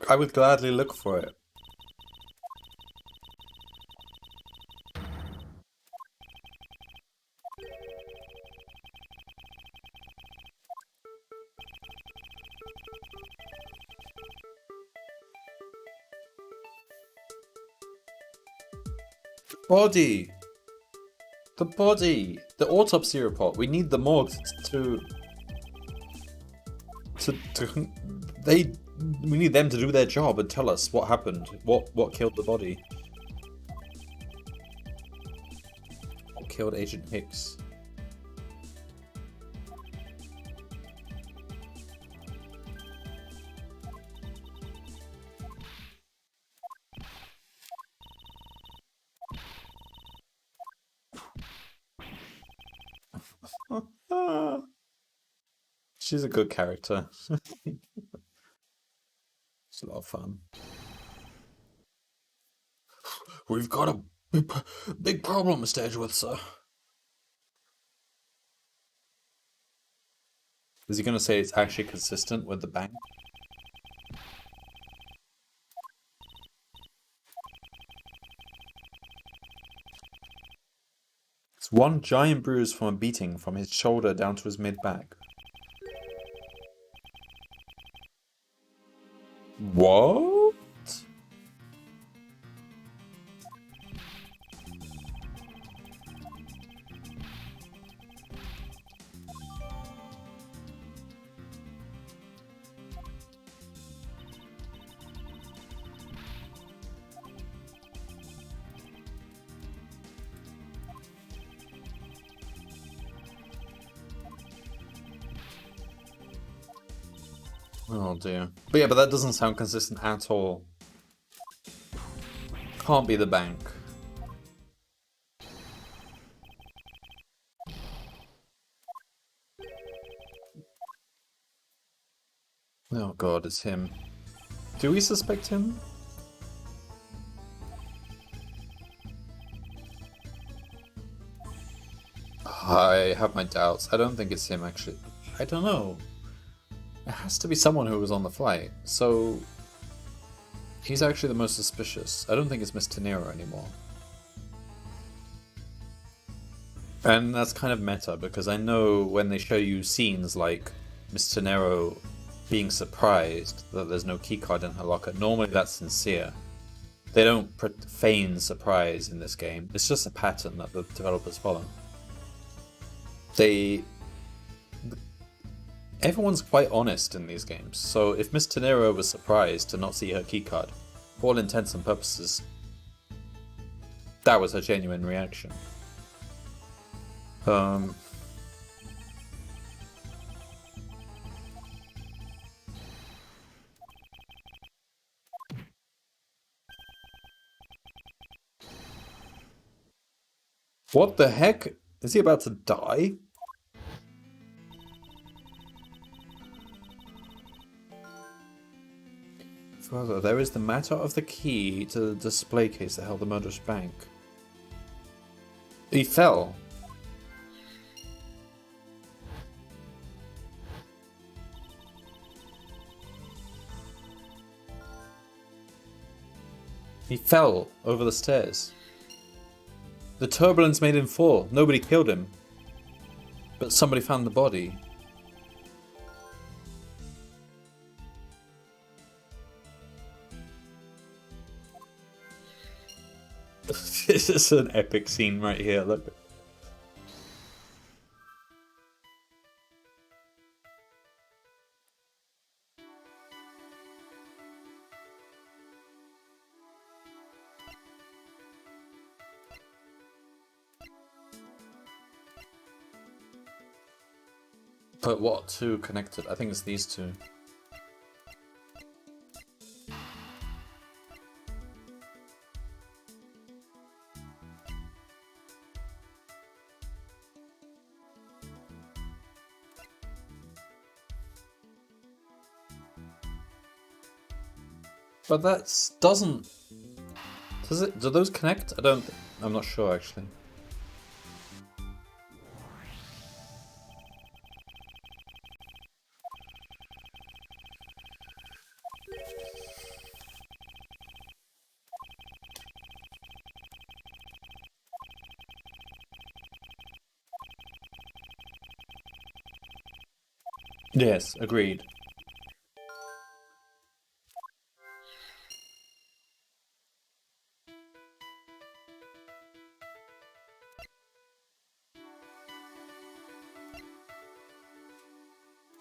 I would gladly look for it. Body! The body! The autopsy report. We need the morgue we need them to do their job and tell us what happened. What killed the body. What killed Agent Hicks. She's a good character. It's a lot of fun. We've got a big problem, Mr. Edgeworth, sir. Is he going to say it's actually consistent with the bank? It's one giant bruise from a beating from his shoulder down to his mid-back. What? Oh dear. But yeah, but that doesn't sound consistent at all. Can't be the bank. Oh god, it's him. Do we suspect him? I have my doubts. I don't think it's him, actually. I don't know. It has to be someone who was on the flight, so he's actually the most suspicious. I don't think it's Miss Tenera anymore. And that's kind of meta, because I know when they show you scenes like Mr. Nero being surprised that there's no keycard in her locker, normally that's sincere. They don't feign surprise in this game. It's just a pattern that the developers follow. Everyone's quite honest in these games, so if Miss Tenero was surprised to not see her keycard, for all intents and purposes, that was her genuine reaction. What the heck? Is he about to die? Further, there is the matter of the key to the display case that held the murderous bank. He fell. He fell over the stairs. The turbulence made him fall. Nobody killed him. But somebody found the body. This is an epic scene right here, look. But what two connected? I think it's these two. But that doesn't... Does it? Do those connect? I'm not sure actually. Yes, agreed.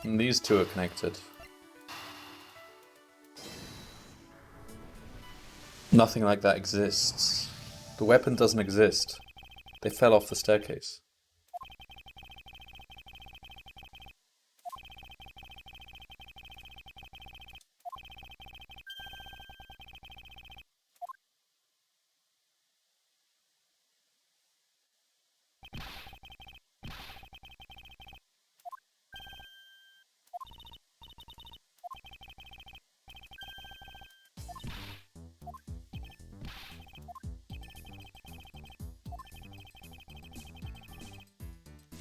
And these two are connected. Nothing like that exists. The weapon doesn't exist. They fell off the staircase.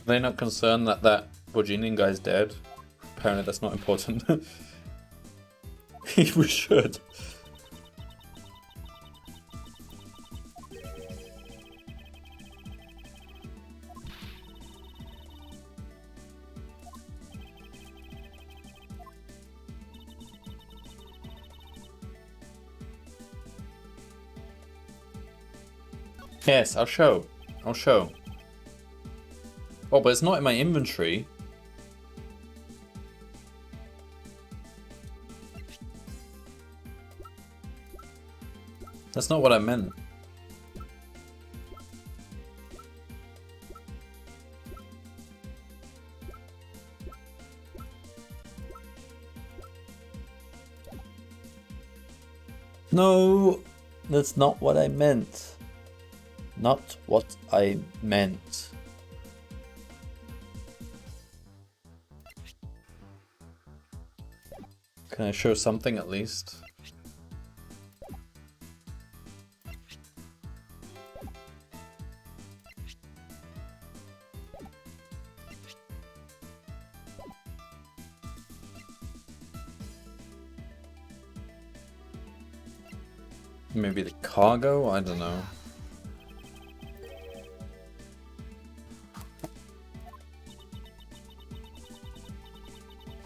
Are they not concerned that that Borginian guy's dead? Apparently that's not important. We should. Yes, I'll show. I'll show. Oh, but it's not in my inventory. That's not what I meant. No, that's not what I meant. Not what I meant. Can I show something at least? Maybe the cargo? I don't know.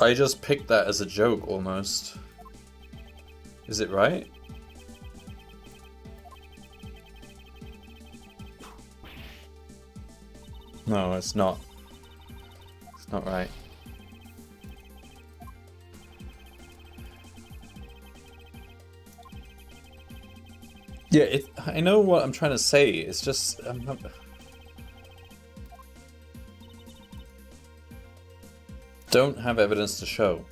I just picked that as a joke, almost. Is it right? No, it's not. It's not right. Yeah, I know what I'm trying to say. It's just I'm not... Don't have evidence to show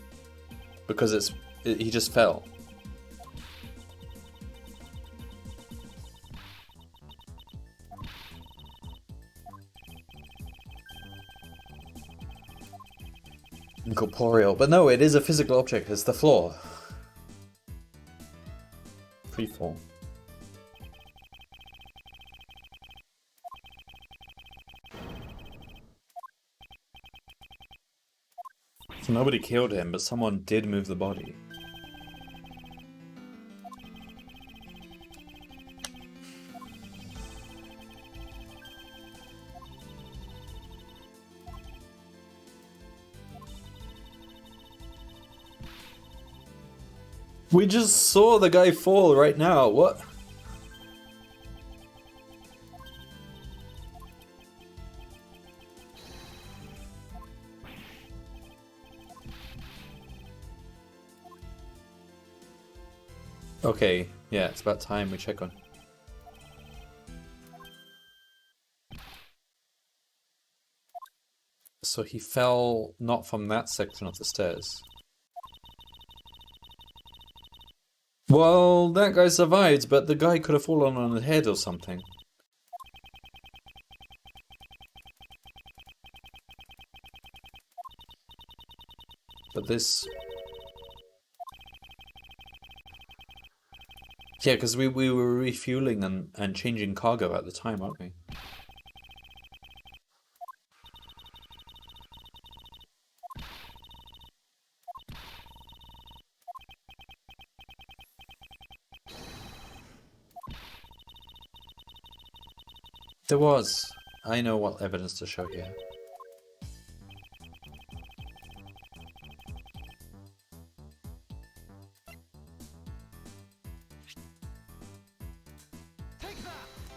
because he just fell. Incorporeal, but no, it is a physical object. It's the floor. Freefall. So nobody killed him, but someone did move the body. We just saw the guy fall right now. What? Okay, yeah, it's about time we check on. So he fell not from that section of the stairs. Well, that guy survived, but the guy could have fallen on his head or something. But this... Yeah, because we were refueling and changing cargo at the time, weren't we? There was. I know what evidence to show here.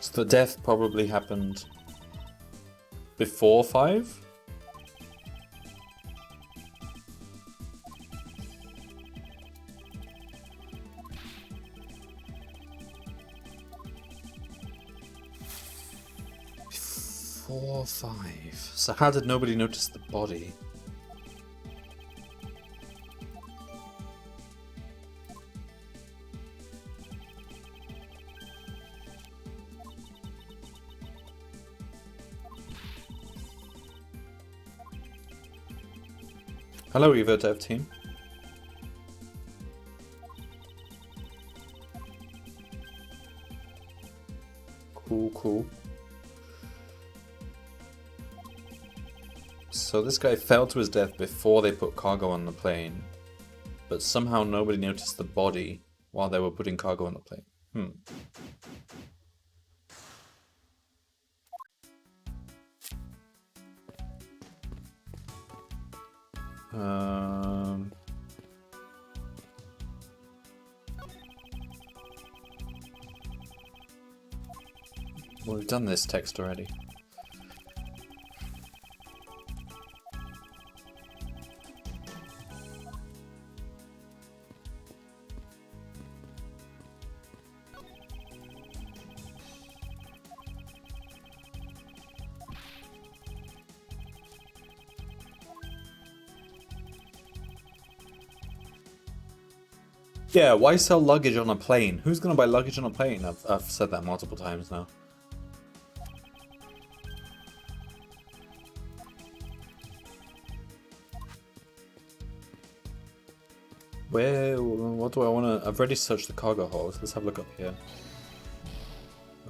So the death probably happened before 5? Before 5. So how did nobody notice the body? Hello, Evo Dev team. Cool. So this guy fell to his death before they put cargo on the plane, but somehow nobody noticed the body while they were putting cargo on the plane. Well, we've done this text already. Yeah, why sell luggage on a plane? Who's gonna buy luggage on a plane? I've said that multiple times now. What do I want to... I've already searched the cargo holds. Let's have a look up here.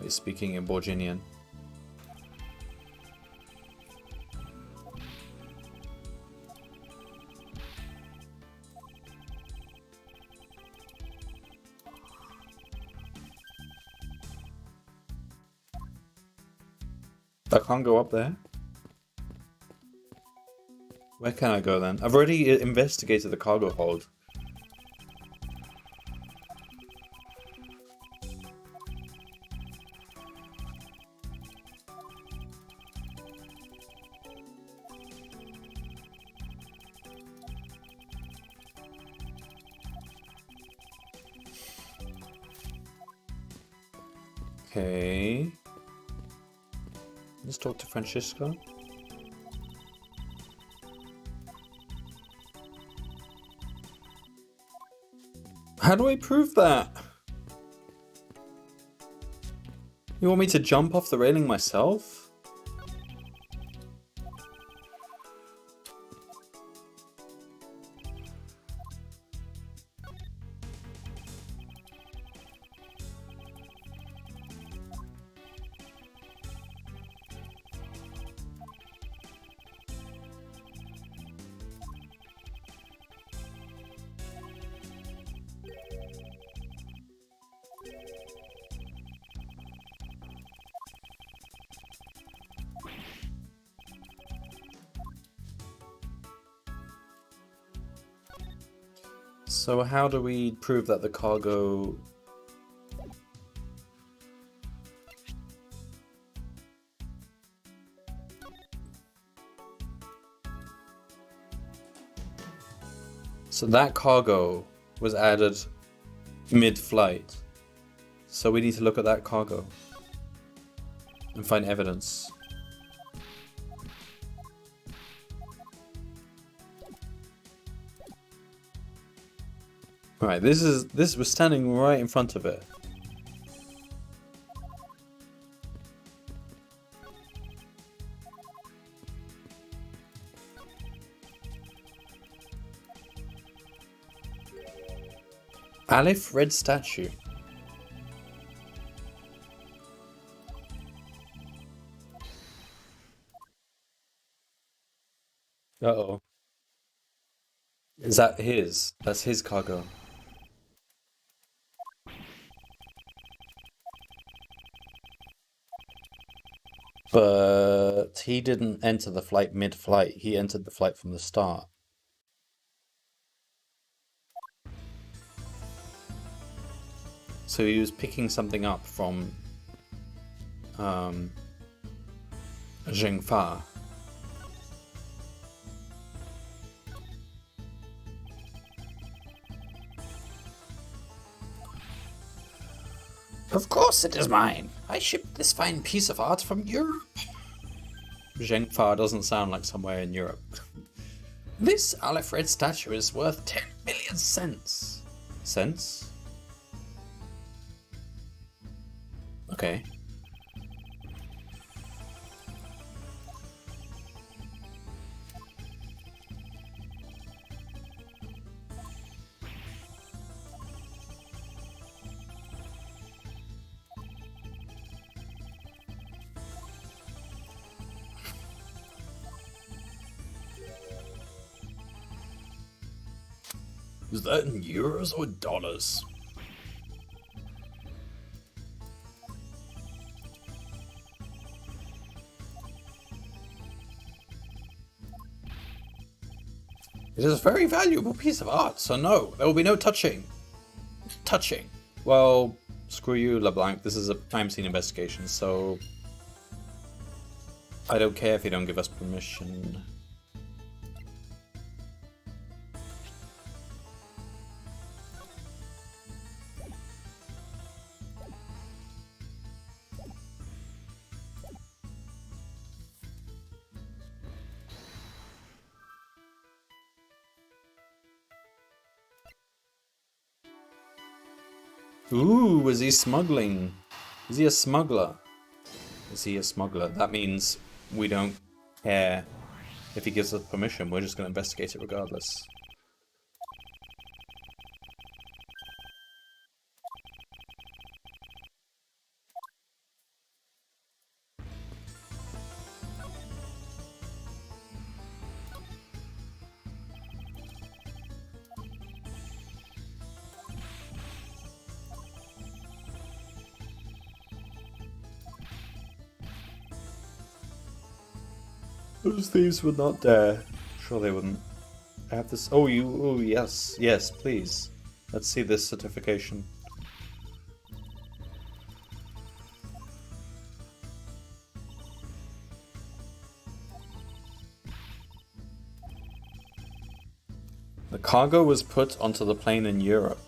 He's speaking in Borginian. I can't go up there. Where can I go then? I've already investigated the cargo hold. Okay. Let's talk to Francisco. How do I prove that? You want me to jump off the railing myself? So how do we prove that the cargo... So that cargo was added mid-flight. So we need to look at that cargo and find evidence. Right, this was standing right in front of it. Aleph red statue. Uh-oh. Is that his? That's his cargo. But he didn't enter the flight mid-flight. He entered the flight from the start. So he was picking something up from Zhengfa. Of course it is mine. I shipped this fine piece of art from Europe. Zhengfa doesn't sound like somewhere in Europe. This Aleph red statue is worth 10 million cents. Cents? Okay. Is that in euros or dollars? It is a very valuable piece of art, so no, there will be no touching. Touching. Well, screw you, LeBlanc. This is a crime scene investigation, so I don't care if you don't give us permission. Ooh, is he smuggling? Is he a smuggler? Is he a smuggler? That means we don't care if he gives us permission. We're just going to investigate it regardless. Those thieves would not dare Sure they wouldn't. I have this. Oh, you. Oh, yes. Yes, please. Let's see this certification. The cargo was put onto the plane in Europe.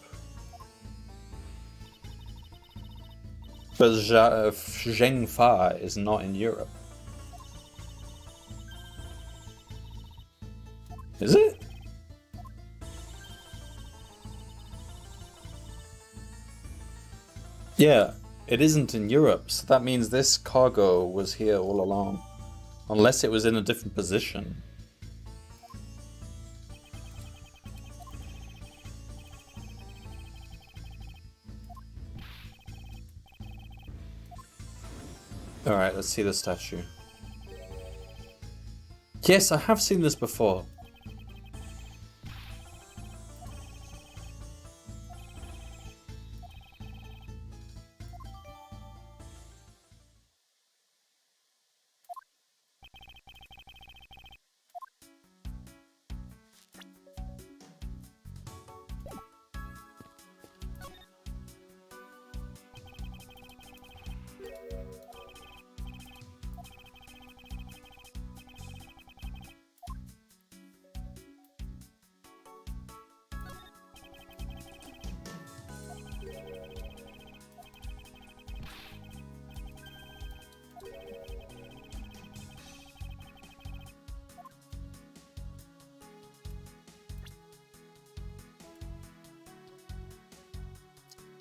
But Zhengfa is not in Europe. Is it? Yeah, it isn't in Europe, so that means this cargo was here all along. Unless it was in a different position. Alright, let's see the statue. Yes, I have seen this before.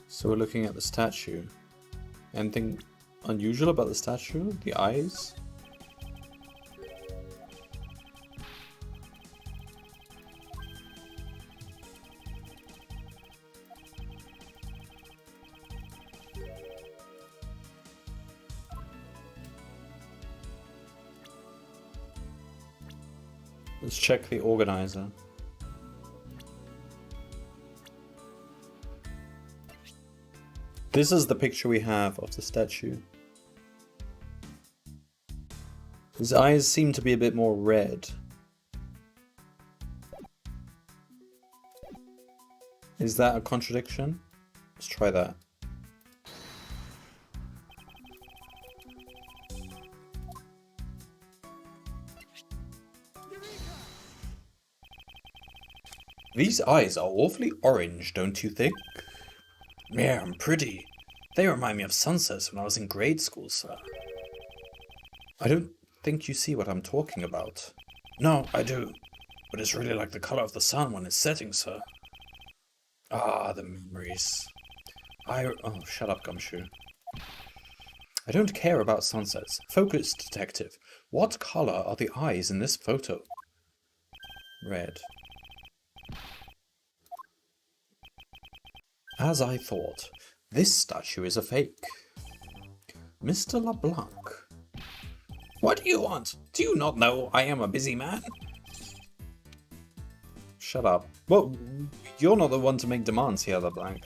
So we're looking at the statue. Anything unusual about the statue? The eyes? Let's check the organizer. This is the picture we have of the statue. His eyes seem to be a bit more red. Is that a contradiction? Let's try that. These eyes are awfully orange, don't you think? Yeah, I'm pretty. They remind me of sunsets when I was in grade school, sir. I don't think you see what I'm talking about. No, I do. But it's really like the color of the sun when it's setting, sir. Ah, the memories. Oh, shut up, Gumshoe. I don't care about sunsets. Focus, detective. What color are the eyes in this photo? Red. As I thought, this statue is a fake. Mr. LeBlanc. What do you want? Do you not know I am a busy man? Shut up. Well, you're not the one to make demands here, LeBlanc.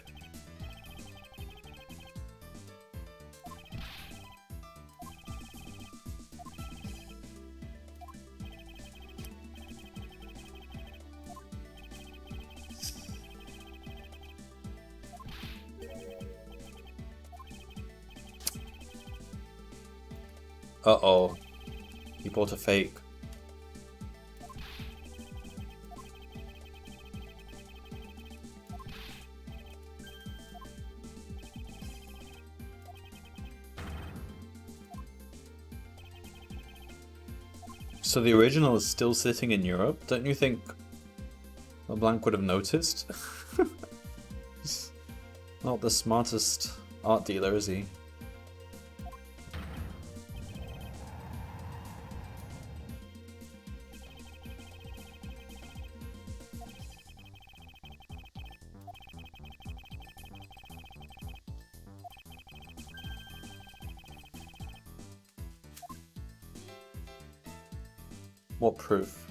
Uh-oh. He bought a fake. So the original is still sitting in Europe? Don't you think LeBlanc would have noticed? He's not the smartest art dealer, is he? What proof?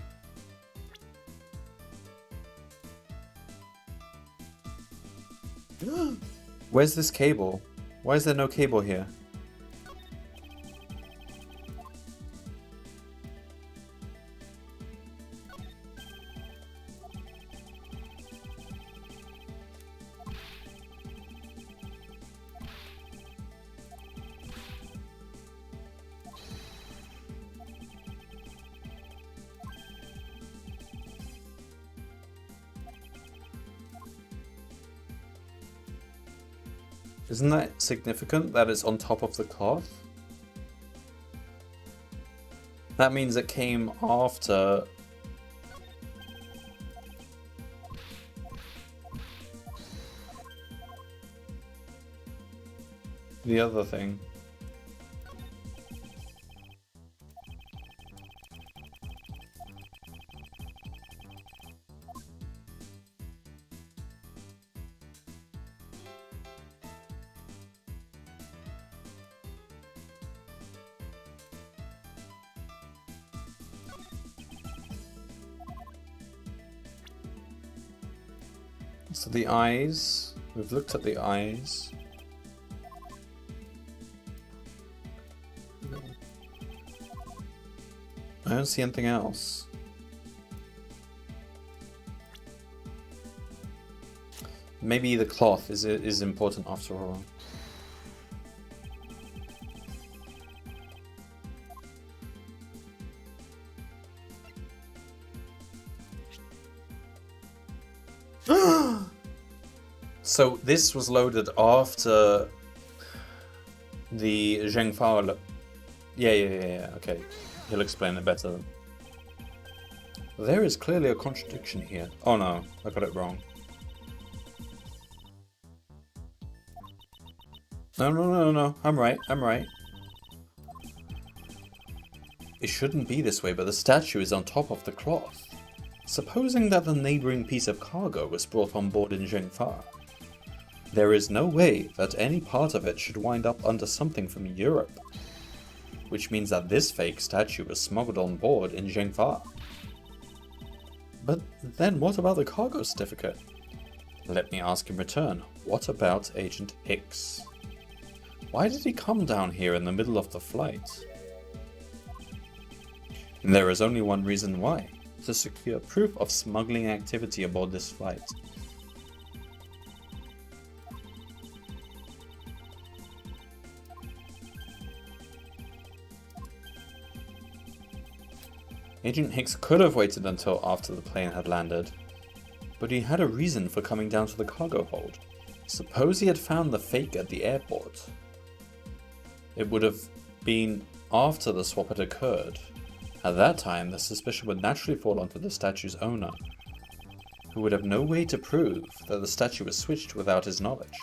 Where's this cable? Why is there no cable here? Isn't that significant that it's on top of the cloth? That means it came after... the other thing. So the eyes, we've looked at the eyes. I don't see anything else. Maybe the cloth is important after all. So this was loaded after the Zhengfa. Yeah, okay. He'll explain it better then. There is clearly a contradiction here. Oh no, I got it wrong. No, I'm right. It shouldn't be this way, but the statue is on top of the cloth. Supposing that the neighboring piece of cargo was brought on board in Zhengfa, there is no way that any part of it should wind up under something from Europe. Which means that this fake statue was smuggled on board in Zhengfa. But then what about the cargo certificate? Let me ask in return, what about Agent Hicks? Why did he come down here in the middle of the flight? There is only one reason why. To secure proof of smuggling activity aboard this flight. Agent Hicks could have waited until after the plane had landed, but he had a reason for coming down to the cargo hold. Suppose he had found the fake at the airport. It would have been after the swap had occurred. At that time, the suspicion would naturally fall onto the statue's owner, who would have no way to prove that the statue was switched without his knowledge.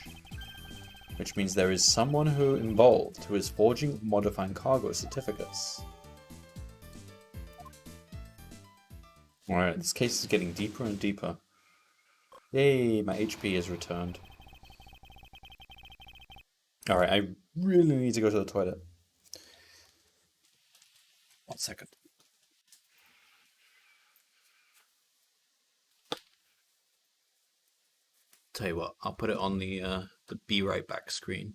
Which means there is someone involved who is forging or modifying cargo certificates. Alright, this case is getting deeper and deeper. Yay, my HP is returned. Alright, I really need to go to the toilet. 1 second. Tell you what, I'll put it on the be right back screen.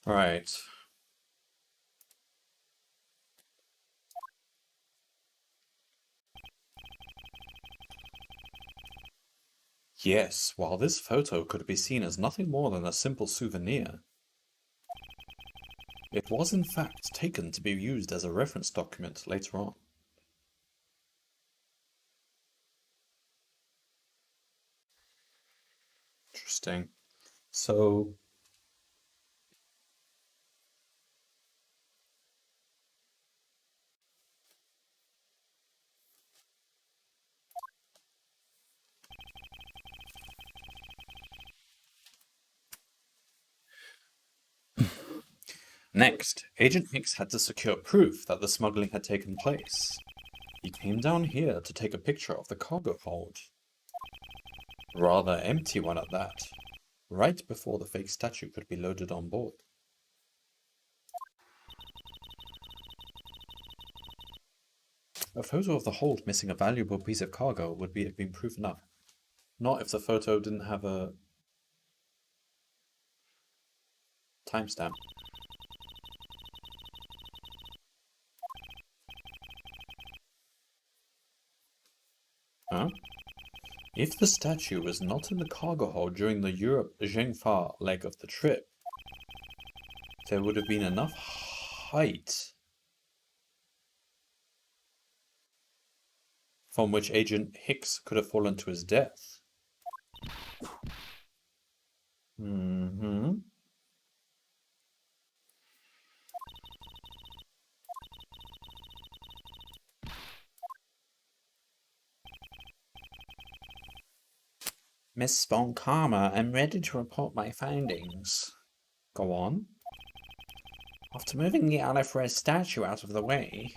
Alright. Yes, while this photo could be seen as nothing more than a simple souvenir, it was in fact taken to be used as a reference document later on. Interesting. So, next, Agent Hicks had to secure proof that the smuggling had taken place. He came down here to take a picture of the cargo hold. Rather empty one at that, right before the fake statue could be loaded on board. A photo of the hold missing a valuable piece of cargo would have been proof enough. Not if the photo didn't have a timestamp. Huh? If the statue was not in the cargo hold during the Europe-Zhengfa leg of the trip, there would have been enough height from which Agent Hicks could have fallen to his death. Miss Von Karma, I'm ready to report my findings. Go on. After moving the Alifred statue out of the way,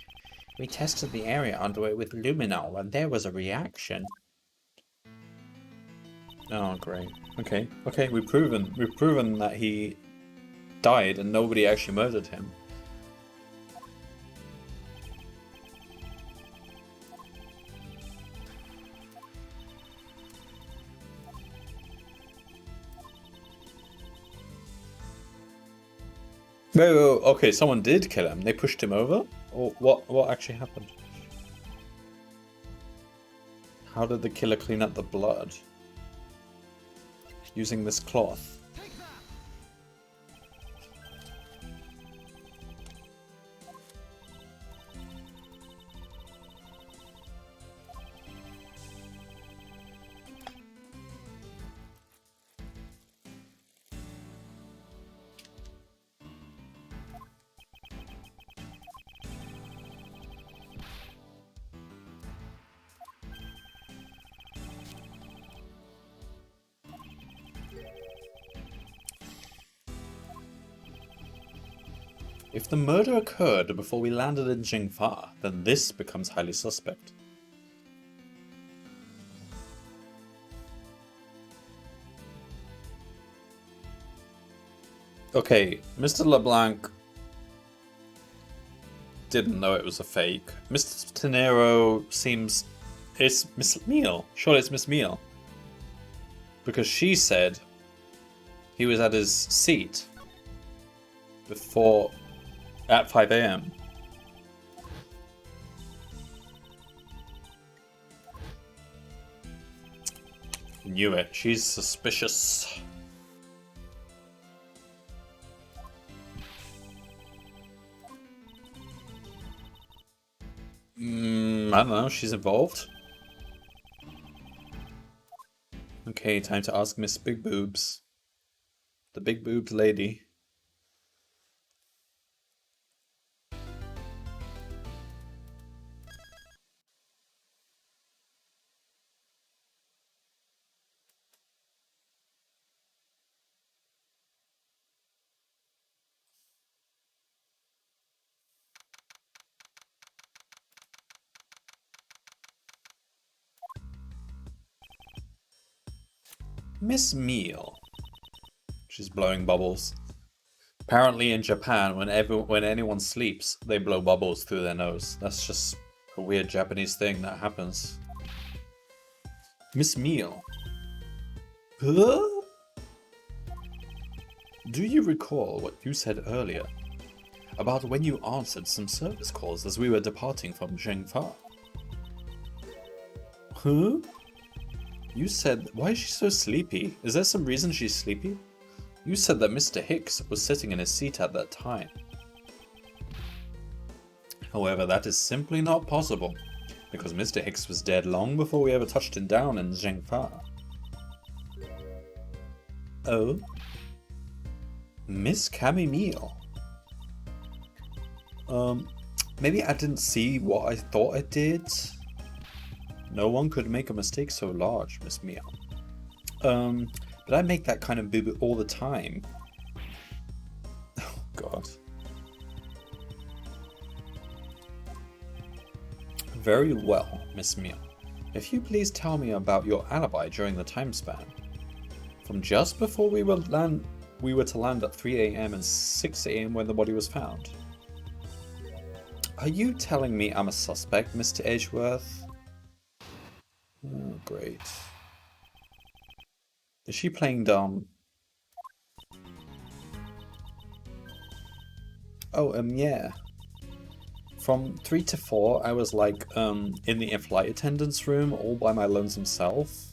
we tested the area under it with luminol, and there was a reaction. Oh, great. Okay, we've proven that he died and nobody actually murdered him. Wait, okay, someone did kill him. They pushed him over? Or what actually happened? How did the killer clean up the blood? Using this cloth. If the murder occurred before we landed in Jingfa, then this becomes highly suspect. Okay, Mr. LeBlanc didn't know it was a fake. Mr. Tenero seems... It's Miss Meal. Surely it's Miss Meal. Because she said he was at his seat before... at 5 AM. Knew it. She's suspicious. I don't know. She's involved. Okay, time to ask Miss Big Boobs. The Big Boobs lady. Miss Meal. She's blowing bubbles. Apparently in Japan, when anyone sleeps, they blow bubbles through their nose. That's just a weird Japanese thing that happens. Miss Meal. Huh? Do you recall what you said earlier about when you answered some service calls as we were departing from Zhengfa? Huh? You said, why is she so sleepy? Is there some reason she's sleepy? You said that Mr. Hicks was sitting in his seat at that time. However, that is simply not possible, because Mr. Hicks was dead long before we ever touched him down in Zhengfa. Oh? Miss Chamomile? Maybe I didn't see what I thought I did? No one could make a mistake so large, Miss Mia. But I make that kind of boo-boo all the time. Oh, God. Very well, Miss Mia. If you please tell me about your alibi during the time span. From just before we were to land at 3 AM and 6 AM when the body was found. Are you telling me I'm a suspect, Mr. Edgeworth? Oh, great. Is she playing dumb? Oh, yeah. From 3 to 4, I was like, in the flight attendant's room all by my lonesome self.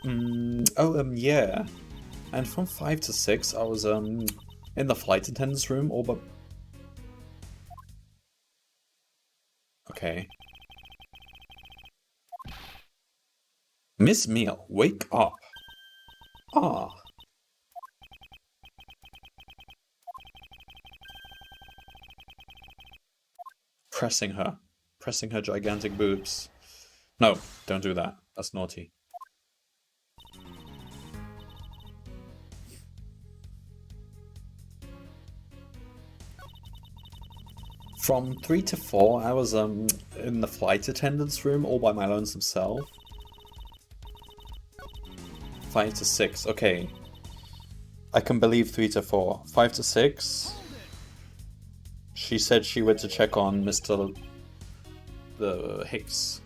Yeah. And from 5 to 6, I was, in the flight attendant's room all but... Okay. Miss Meal, wake up! Ah. Pressing her gigantic boobs. No, don't do that. That's naughty. From 3 to 4, I was in the flight attendant's room all by my lonesome self. 5 to 6, okay. I can believe 3 to 4. 5 to 6. She said she went to check on Mr. Hicks.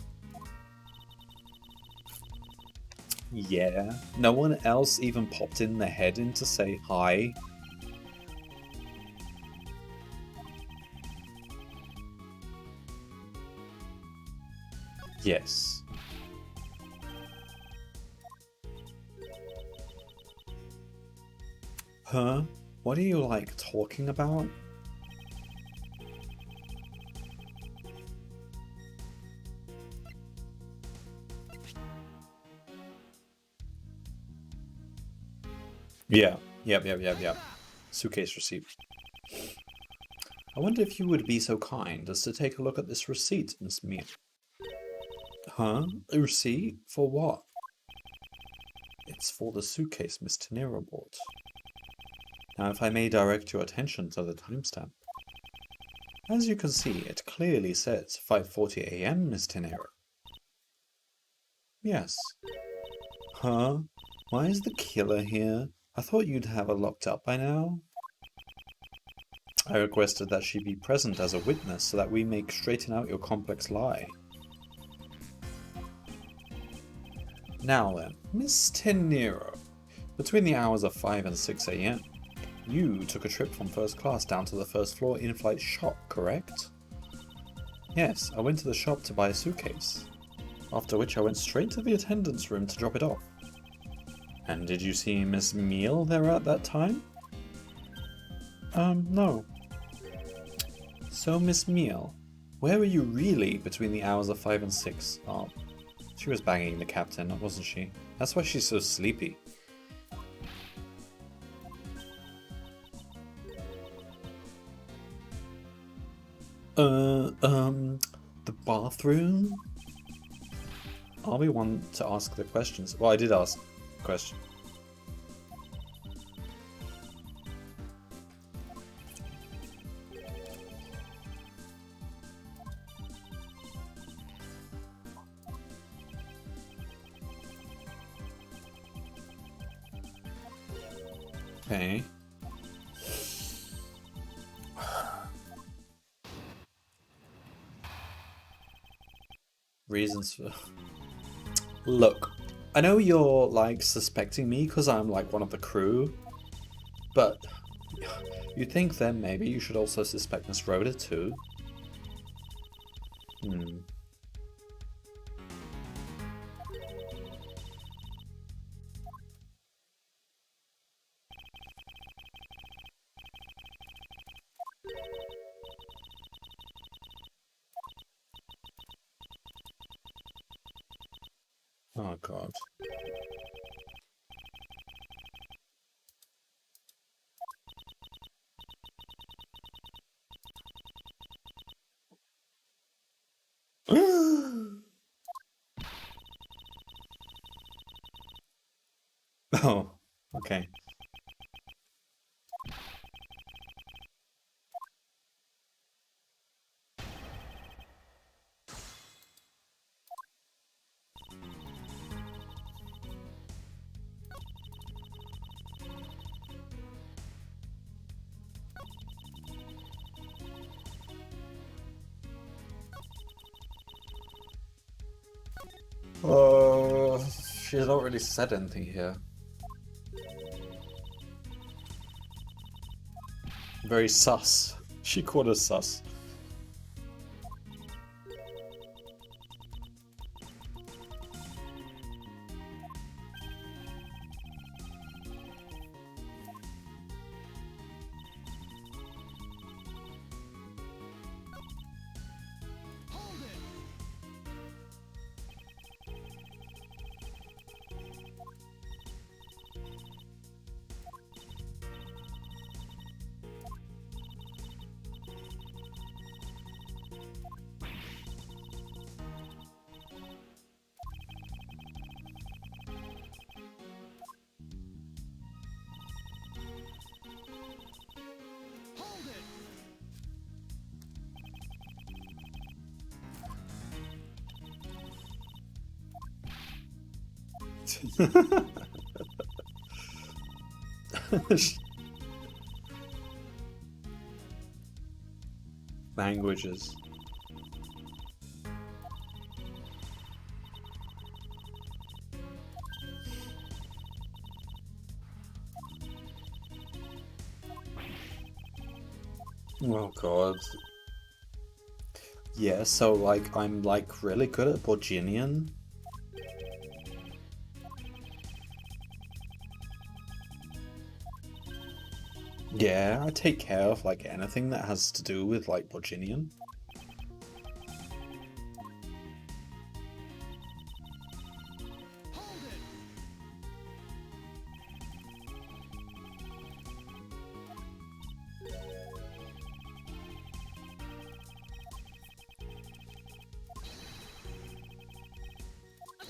Yeah. No one else even popped in their head in to say hi. Yes. Huh? What are you, like, talking about? Yeah. Yep. Suitcase receipt. I wonder if you would be so kind as to take a look at this receipt, Miss Mia. Huh? A receipt? For what? It's for the suitcase Miss Tenero bought. Now, if I may direct your attention to the timestamp. As you can see, it clearly says 5:40 AM, Miss Tenero. Yes. Huh? Why is the killer here? I thought you'd have her locked up by now. I requested that she be present as a witness so that we may straighten out your complex lie. Now then, Miss Tenero, between the hours of 5 and 6 AM, you took a trip from first class down to the first floor in-flight shop, correct? Yes, I went to the shop to buy a suitcase, after which I went straight to the attendant's room to drop it off. And did you see Miss Meal there at that time? No. So, Miss Meal, where were you really between the hours of 5 and 6? Oh, she was banging the captain, wasn't she? That's why she's so sleepy. The bathroom? I'll be one to ask the questions. Well, I did ask a question. Okay. Reasons for... Look, I know you're, like, suspecting me because I'm, like, one of the crew, but you'd think then maybe you should also suspect Miss Rhoda too. Hmm. Oh god. Oh, okay. She's not really said anything here. Very sus. She called us sus. Languages. Oh god. Yeah, so like I'm like really good at Borginian. Yeah, I take care of like anything that has to do with like Borginian.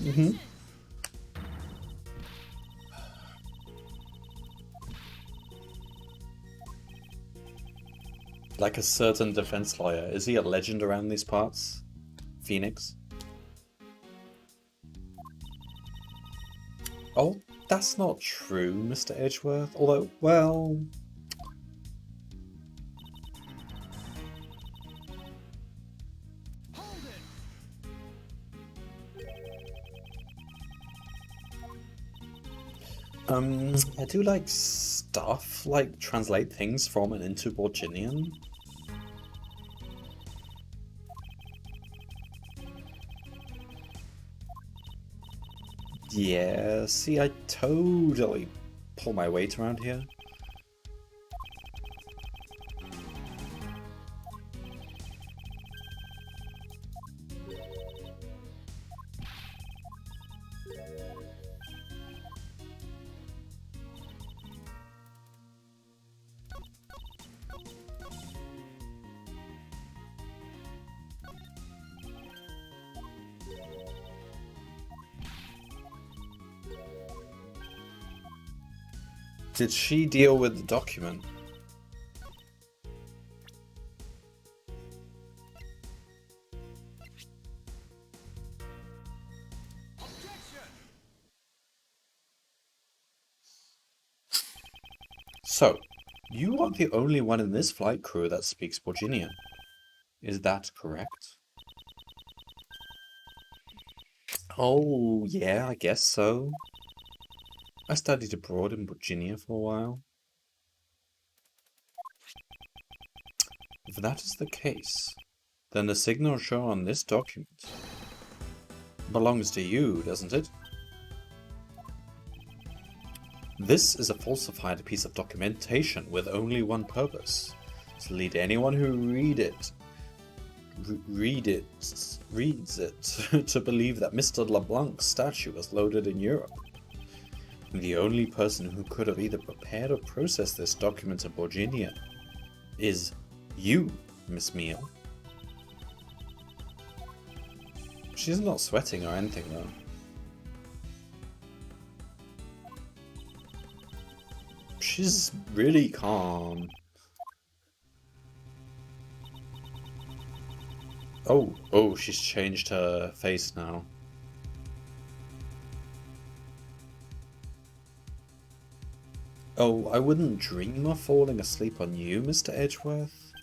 Mm-hmm. Like a certain defense lawyer. Is he a legend around these parts? Phoenix? Oh, that's not true, Mr. Edgeworth. Although, well... I do like stuff, like translate things from and into Borginian. Yeah, see, I totally pull my weight around here. Did she deal with the document? So, you are the only one in this flight crew that speaks Borginian. Is that correct? Oh, yeah, I guess so. I studied abroad in Virginia for a while. If that is the case, then the signature on this document belongs to you, doesn't it? This is a falsified piece of documentation with only one purpose: to lead anyone who reads it to believe that Mr. LeBlanc's statue was loaded in Europe. And the only person who could have either prepared or processed this document in Virginia is you, Miss Meal. She's not sweating or anything though. She's really calm. Oh, she's changed her face now. Oh, I wouldn't dream of falling asleep on you, Mr. Edgeworth.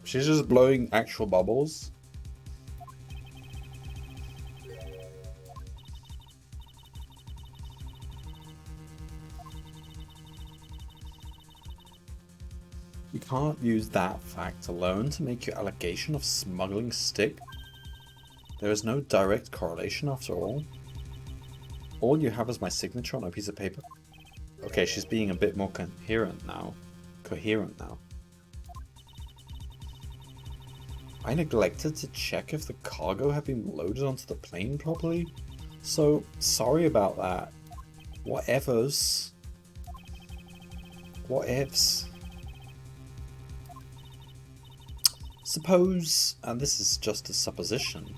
She's just blowing actual bubbles. You can't use that fact alone to make your allegation of smuggling stick. There is no direct correlation after all. All you have is my signature on a piece of paper. Okay, she's being a bit more coherent now. I neglected to check if the cargo had been loaded onto the plane properly, so sorry about that. Whatevs. Whatevs. Suppose, and this is just a supposition,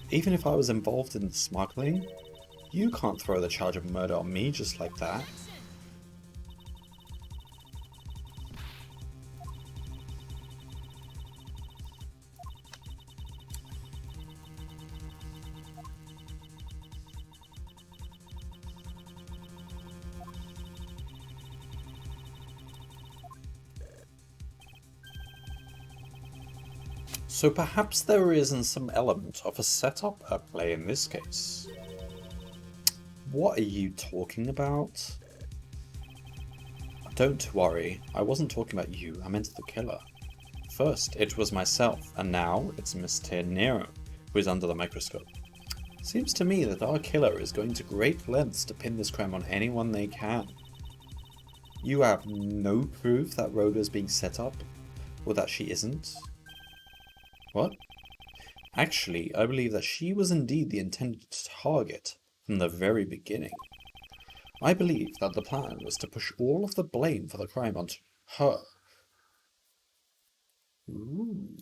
even if I was involved in the smuggling, you can't throw the charge of murder on me just like that. So perhaps there isn't some element of a setup at play in this case. What are you talking about? Don't worry, I wasn't talking about you, I meant the killer. First, it was myself, and now it's Mr. Nero, who is under the microscope. Seems to me that our killer is going to great lengths to pin this crime on anyone they can. You have no proof that Rhoda is being set up, or that she isn't? What? Actually, I believe that she was indeed the intended target from the very beginning. I believe that the plan was to push all of the blame for the crime onto her. Ooh.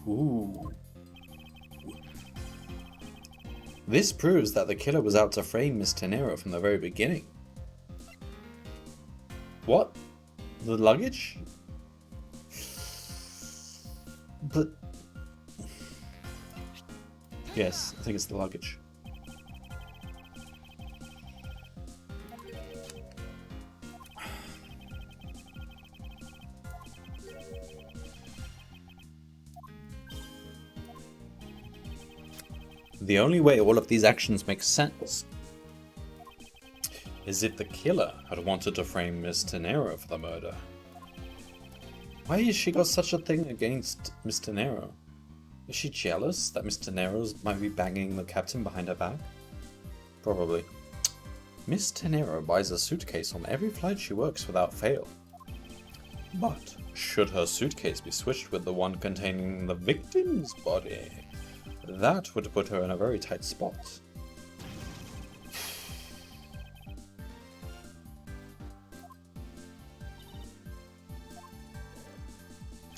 Ooh. This proves that the killer was out to frame Miss Tenero from the very beginning. What? The luggage? But... yes, I think it's the luggage. The only way all of these actions make sense is if the killer had wanted to frame Miss Tenero for the murder. Why has she got such a thing against Miss Tenero? Is she jealous that Miss Tenero might be banging the captain behind her back? Probably. Miss Tenero buys a suitcase on every flight she works without fail. But should her suitcase be switched with the one containing the victim's body, that would put her in a very tight spot.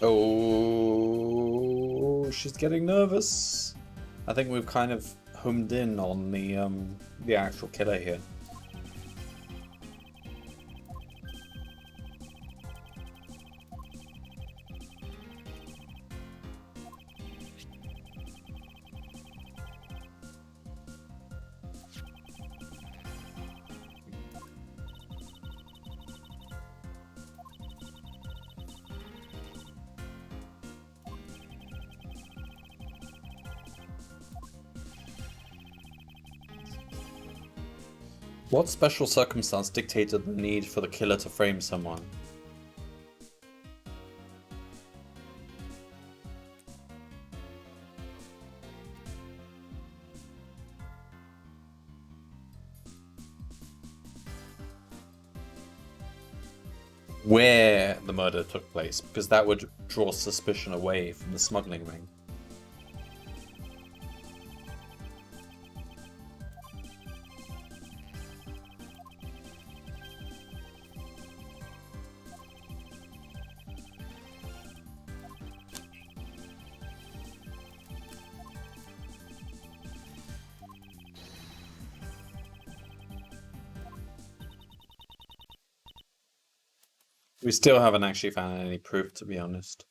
Oh, she's getting nervous. I think we've kind of homed in on the actual killer here. What special circumstance dictated the need for the killer to frame someone? Where the murder took place, because that would draw suspicion away from the smuggling ring. We still haven't actually found any proof, to be honest.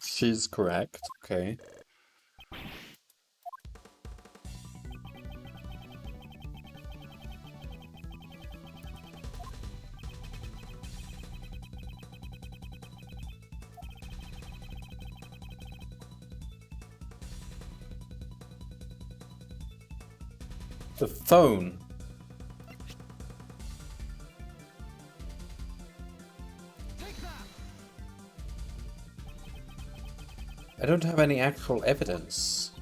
She's correct, okay. The phone. I don't have any actual evidence.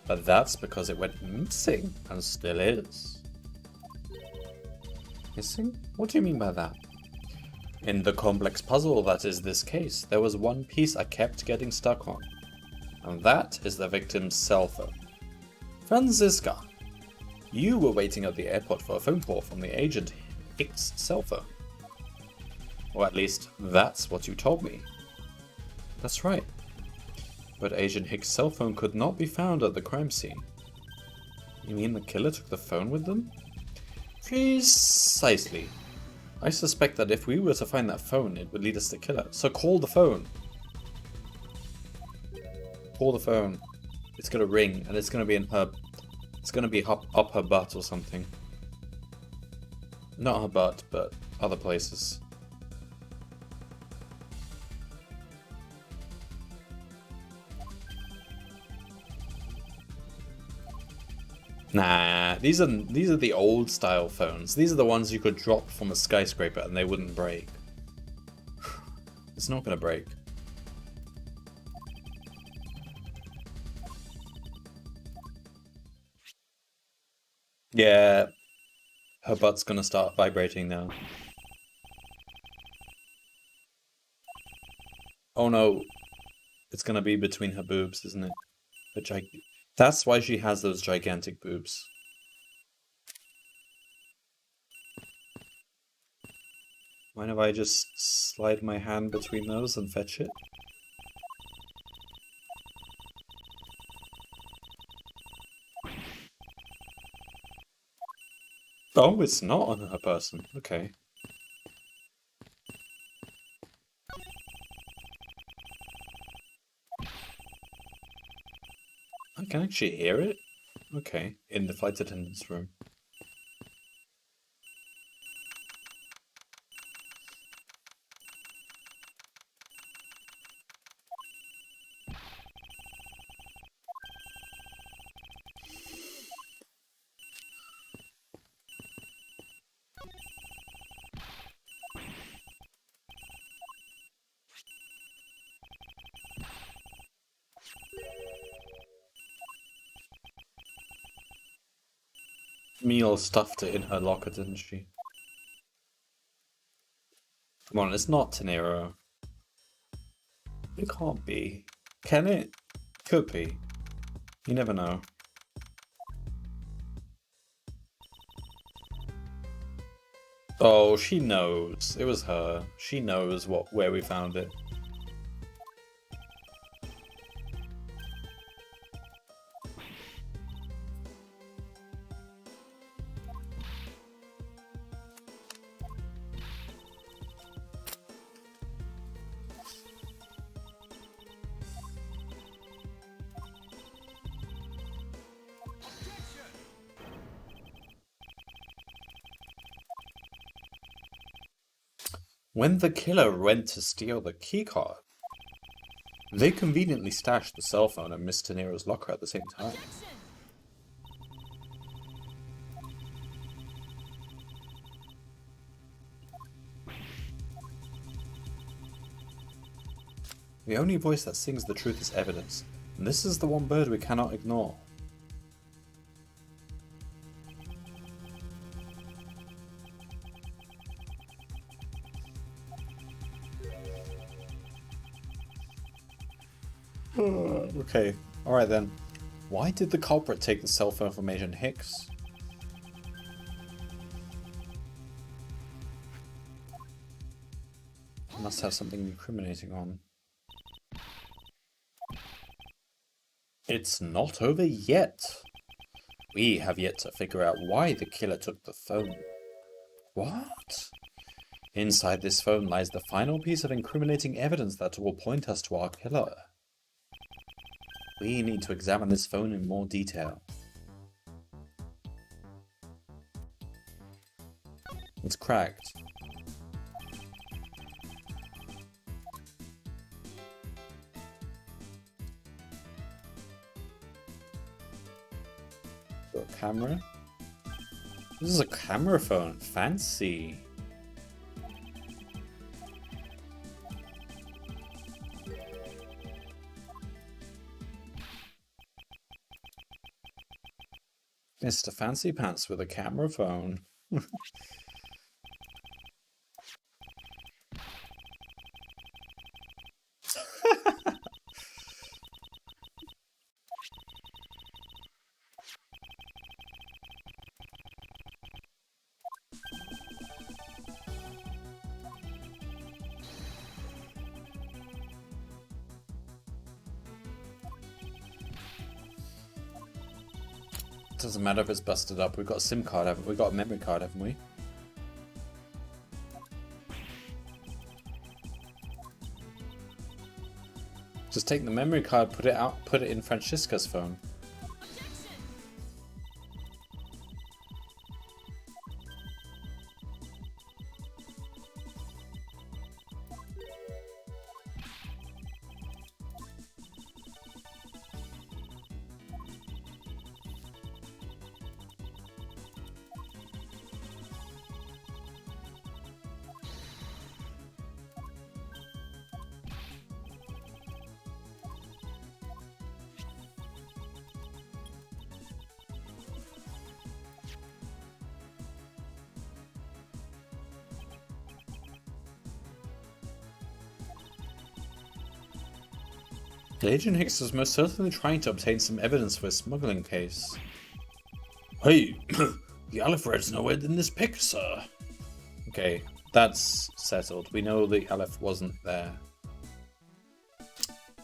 But that's because it went missing, and still is. Missing? What do you mean by that? In the complex puzzle that is this case, there was one piece I kept getting stuck on. And that is the victim's cell phone. Franziska, you were waiting at the airport for a phone call from the agent Hicks' cell phone. Or at least, that's what you told me. That's right. But Agent Hicks' cell phone could not be found at the crime scene. You mean the killer took the phone with them? Precisely. I suspect that if we were to find that phone, it would lead us to the killer. So call the phone. Call the phone. It's gonna ring, and it's gonna be in her... It's gonna be up her butt or something. Not her butt, but other places. Nah, these are the old style phones. These are the ones you could drop from a skyscraper and they wouldn't break. It's not gonna break. Yeah, her butt's gonna start vibrating now. Oh no, it's gonna be between her boobs, isn't it? That's why she has those gigantic boobs. Mind if I just slide my hand between those and fetch it? Oh, it's not on her person. Okay. I can actually hear it? Okay, in the flight attendant's room. Meal stuffed it in her locker, didn't she? Come on, it's not Tenero. It can't be. Can it? Could be. You never know. Oh, she knows. It was her. She knows where we found it. When the killer went to steal the keycard, they conveniently stashed the cell phone in Mr. Nero's locker at the same time. The only voice that sings the truth is evidence, and this is the one bird we cannot ignore. Okay, alright then. Why did the culprit take the cell phone from Agent Hicks? He must have something incriminating on. It's not over yet. We have yet to figure out why the killer took the phone. What? Inside this phone lies the final piece of incriminating evidence that will point us to our killer. We need to examine this phone in more detail. It's cracked. Got a camera? This is a camera phone. Fancy. Mr. Fancy Pants with a camera phone. Doesn't matter if it's busted up. We've got a SIM card, haven't we? We've got a memory card, haven't we? Just take the memory card, put it out, put it in Francisca's phone. Agent Hicks was most certainly trying to obtain some evidence for his smuggling case. Hey, the Aleph nowhere in this pic, sir. Okay, that's settled. We know the Aleph wasn't there.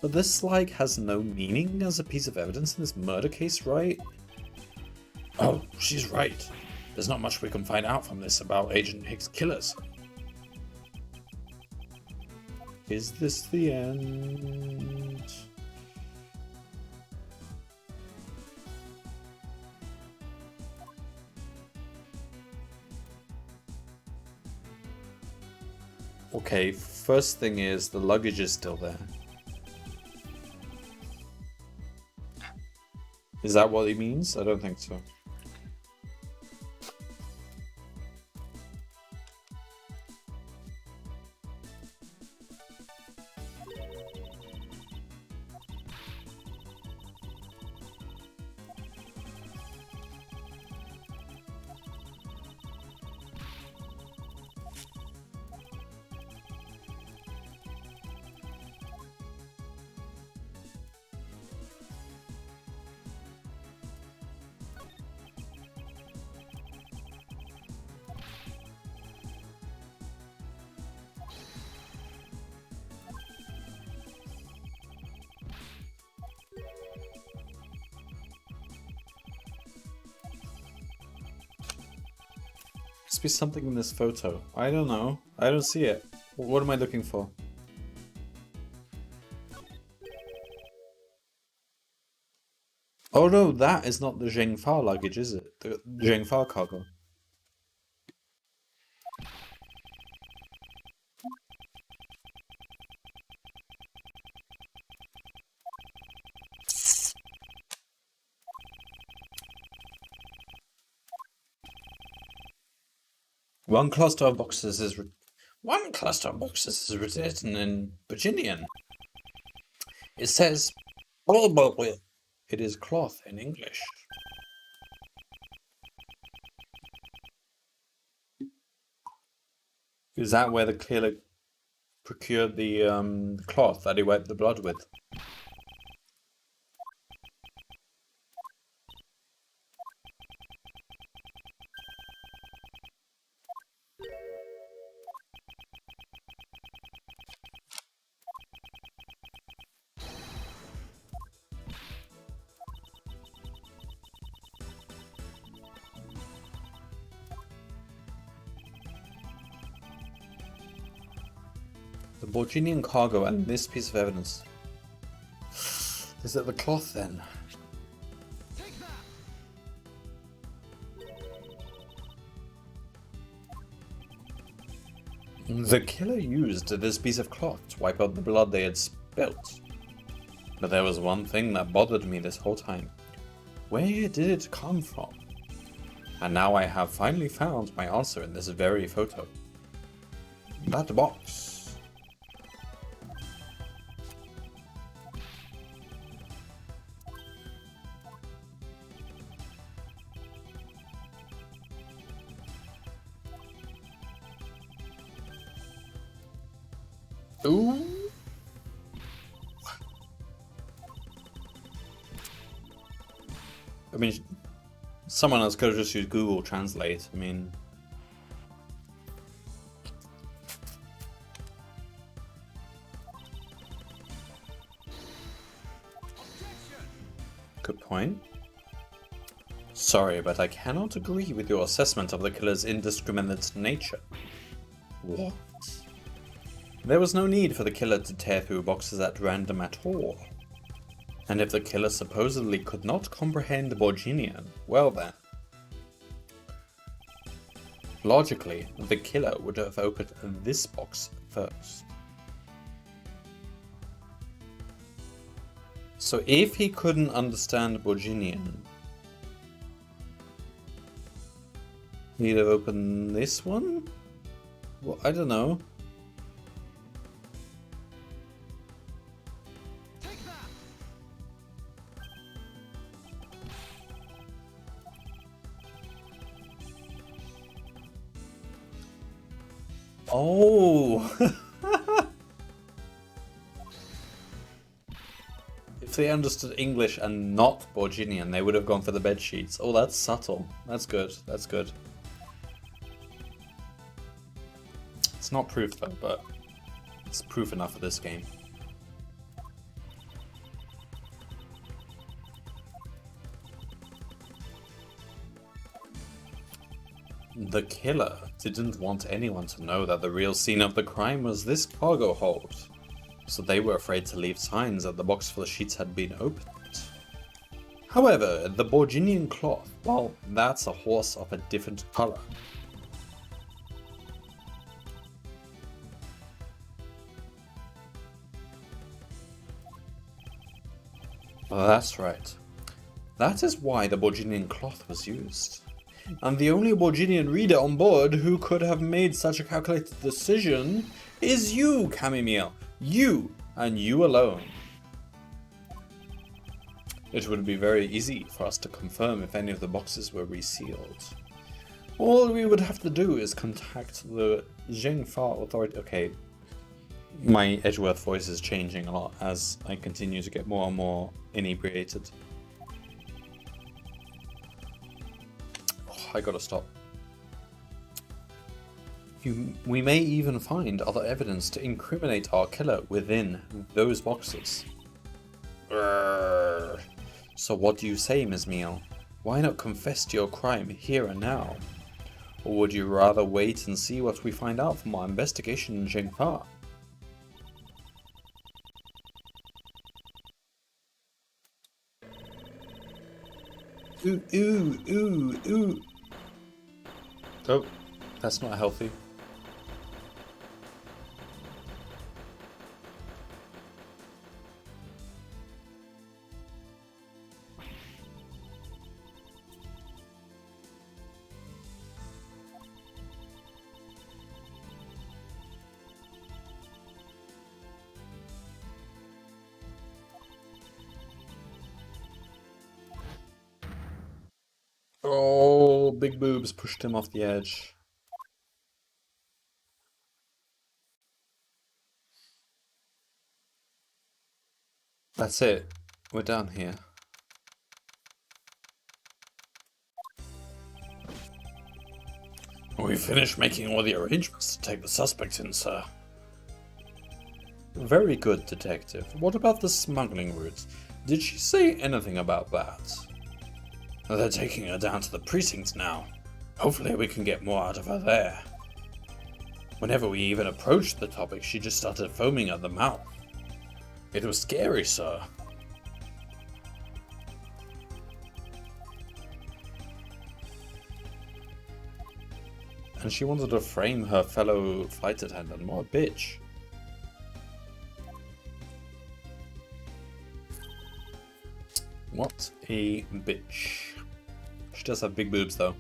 But this, like, has no meaning as a piece of evidence in this murder case, right? Oh, she's right. There's not much we can find out from this about Agent Hicks' killers. Is this the end? Okay, first thing is the luggage is still there. Is that what he means? I don't think so. Must be something in this photo. I don't know. I don't see it. What am I looking for? Oh no, that is not the Zhengfa luggage, is it? The Zhengfa cargo. One cluster of boxes is written in Virginian. It says, blah, blah, blah. It is cloth in English. Is that where the killer procured the cloth that he wiped the blood with? The Borginian cargo and this piece of evidence. Is it the cloth then? The killer used this piece of cloth to wipe out the blood they had spilt. But there was one thing that bothered me this whole time. Where did it come from? And now I have finally found my answer in this very photo. That box. Ooh. I mean, someone else could have just used Google Translate. I mean, good point. Sorry, but I cannot agree with your assessment of the killer's indiscriminate nature. What? There was no need for the killer to tear through boxes at random at all. And if the killer supposedly could not comprehend Borginian, well then. Logically, the killer would have opened this box first. So if he couldn't understand Borginian, he'd have opened this one? Well, I don't know. Oh! If they understood English and not Borginian, they would have gone for the bed sheets. Oh, that's subtle. That's good. That's good. It's not proof though, but it's proof enough for this game. The killer didn't want anyone to know that the real scene of the crime was this cargo hold, so they were afraid to leave signs that the box full of sheets had been opened. However, the Borginian cloth, well, that's a horse of a different color. That's right. That is why the Borginian cloth was used. And the only Borginian reader on board who could have made such a calculated decision is you, Camille. You, and you alone. It would be very easy for us to confirm if any of the boxes were resealed. All we would have to do is contact the Zhengfa authority. Okay, my Edgeworth voice is changing a lot as I continue to get more and more inebriated. I gotta stop. We may even find other evidence to incriminate our killer within those boxes. So what do you say, Ms. Meal? Why not confess to your crime here and now? Or would you rather wait and see what we find out from our investigation in Zhengfa? Ooh, ooh, ooh, ooh. Oh, that's not healthy. big boobs pushed him off the edge. That's it. We're done here. We finished making all the arrangements to take the suspect in, sir. Very good, Detective. What about the smuggling route? Did she say anything about that? They're taking her down to the precinct now. Hopefully we can get more out of her there. Whenever we even approached the topic, she just started foaming at the mouth. It was scary, sir. And she wanted to frame her fellow flight attendant. What a bitch. What a bitch. She does have big boobs though.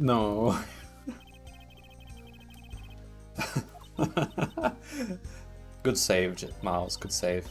No. Good save, Miles. Good save.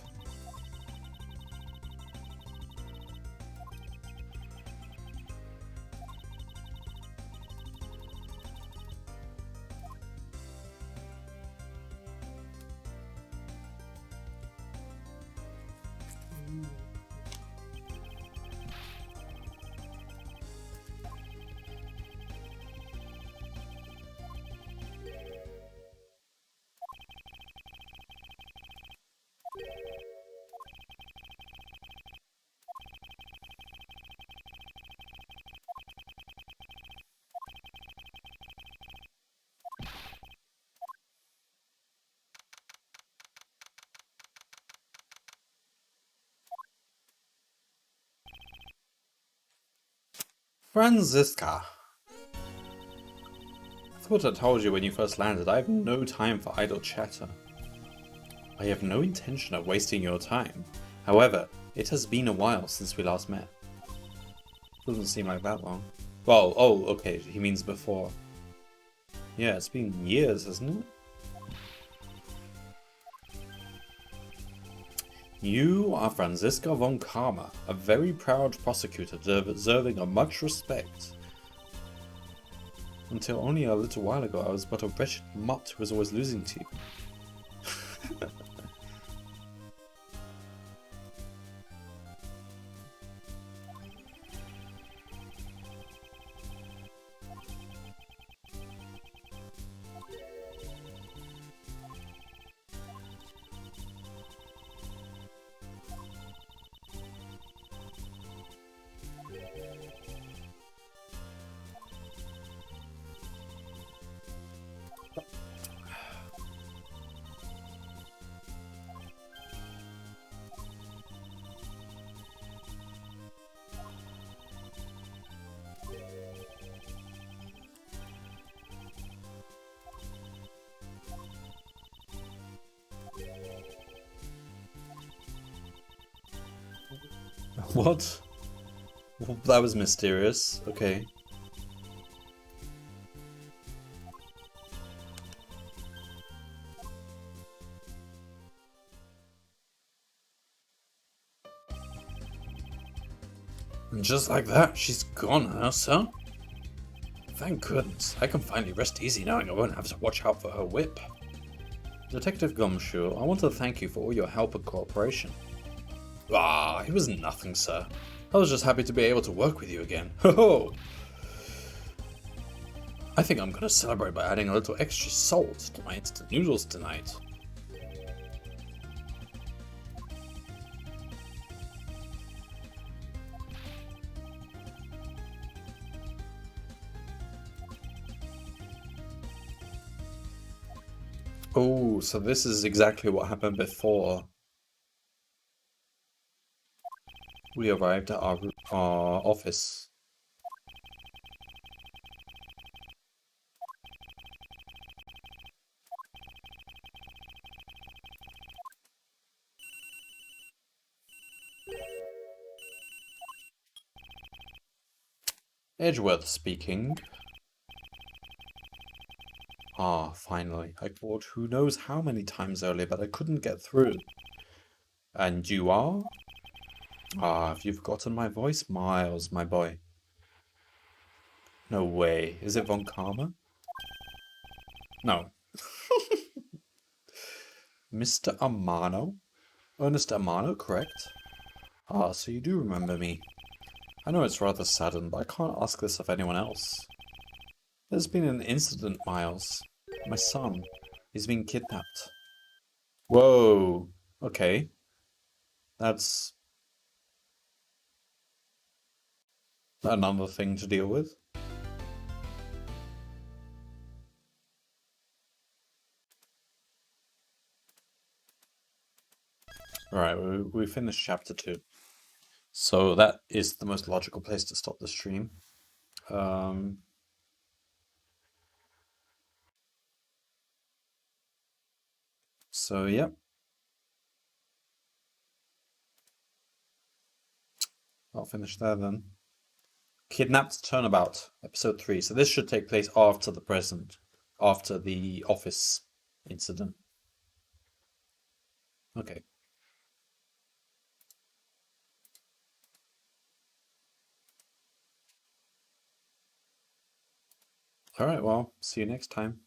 Franziska. I thought I told you when you first landed, I have no time for idle chatter. I have no intention of wasting your time. However, it has been a while since we last met. Doesn't seem like that long. Well, oh, okay, he means before. Yeah, it's been years, hasn't it? You are Franziska von Karma, a very proud prosecutor deserving of much respect. Until only a little while ago, I was but a wretched mutt who was always losing to you. What? Well, that was mysterious. Okay. And just like that, she's gone, huh, sir? Thank goodness. I can finally rest easy knowing I won't have to watch out for her whip. Detective Gumshoe, I want to thank you for all your help and cooperation. Ah, it was nothing, sir. I was just happy to be able to work with you again. Ho ho! I think I'm gonna celebrate by adding a little extra salt to my instant noodles tonight. Oh, so this is exactly what happened before we arrived at our office. Edgeworth speaking. Ah, finally. I called who knows how many times earlier, but I couldn't get through. And you are? Ah, have you forgotten my voice? Miles, my boy. No way. Is it Von Karma? No. Mr. Amano? Ernest Amano, correct? Ah, so you do remember me. I know it's rather sudden, but I can't ask this of anyone else. There's been an incident, Miles. My son. He's been kidnapped. Whoa. Okay. That's another thing to deal with. Alright, we finished chapter 2. So that is the most logical place to stop the stream. So yeah. I'll finish there then. Kidnapped Turnabout, episode 3. So this should take place after the present, after the office incident. Okay. Alright, well, see you next time.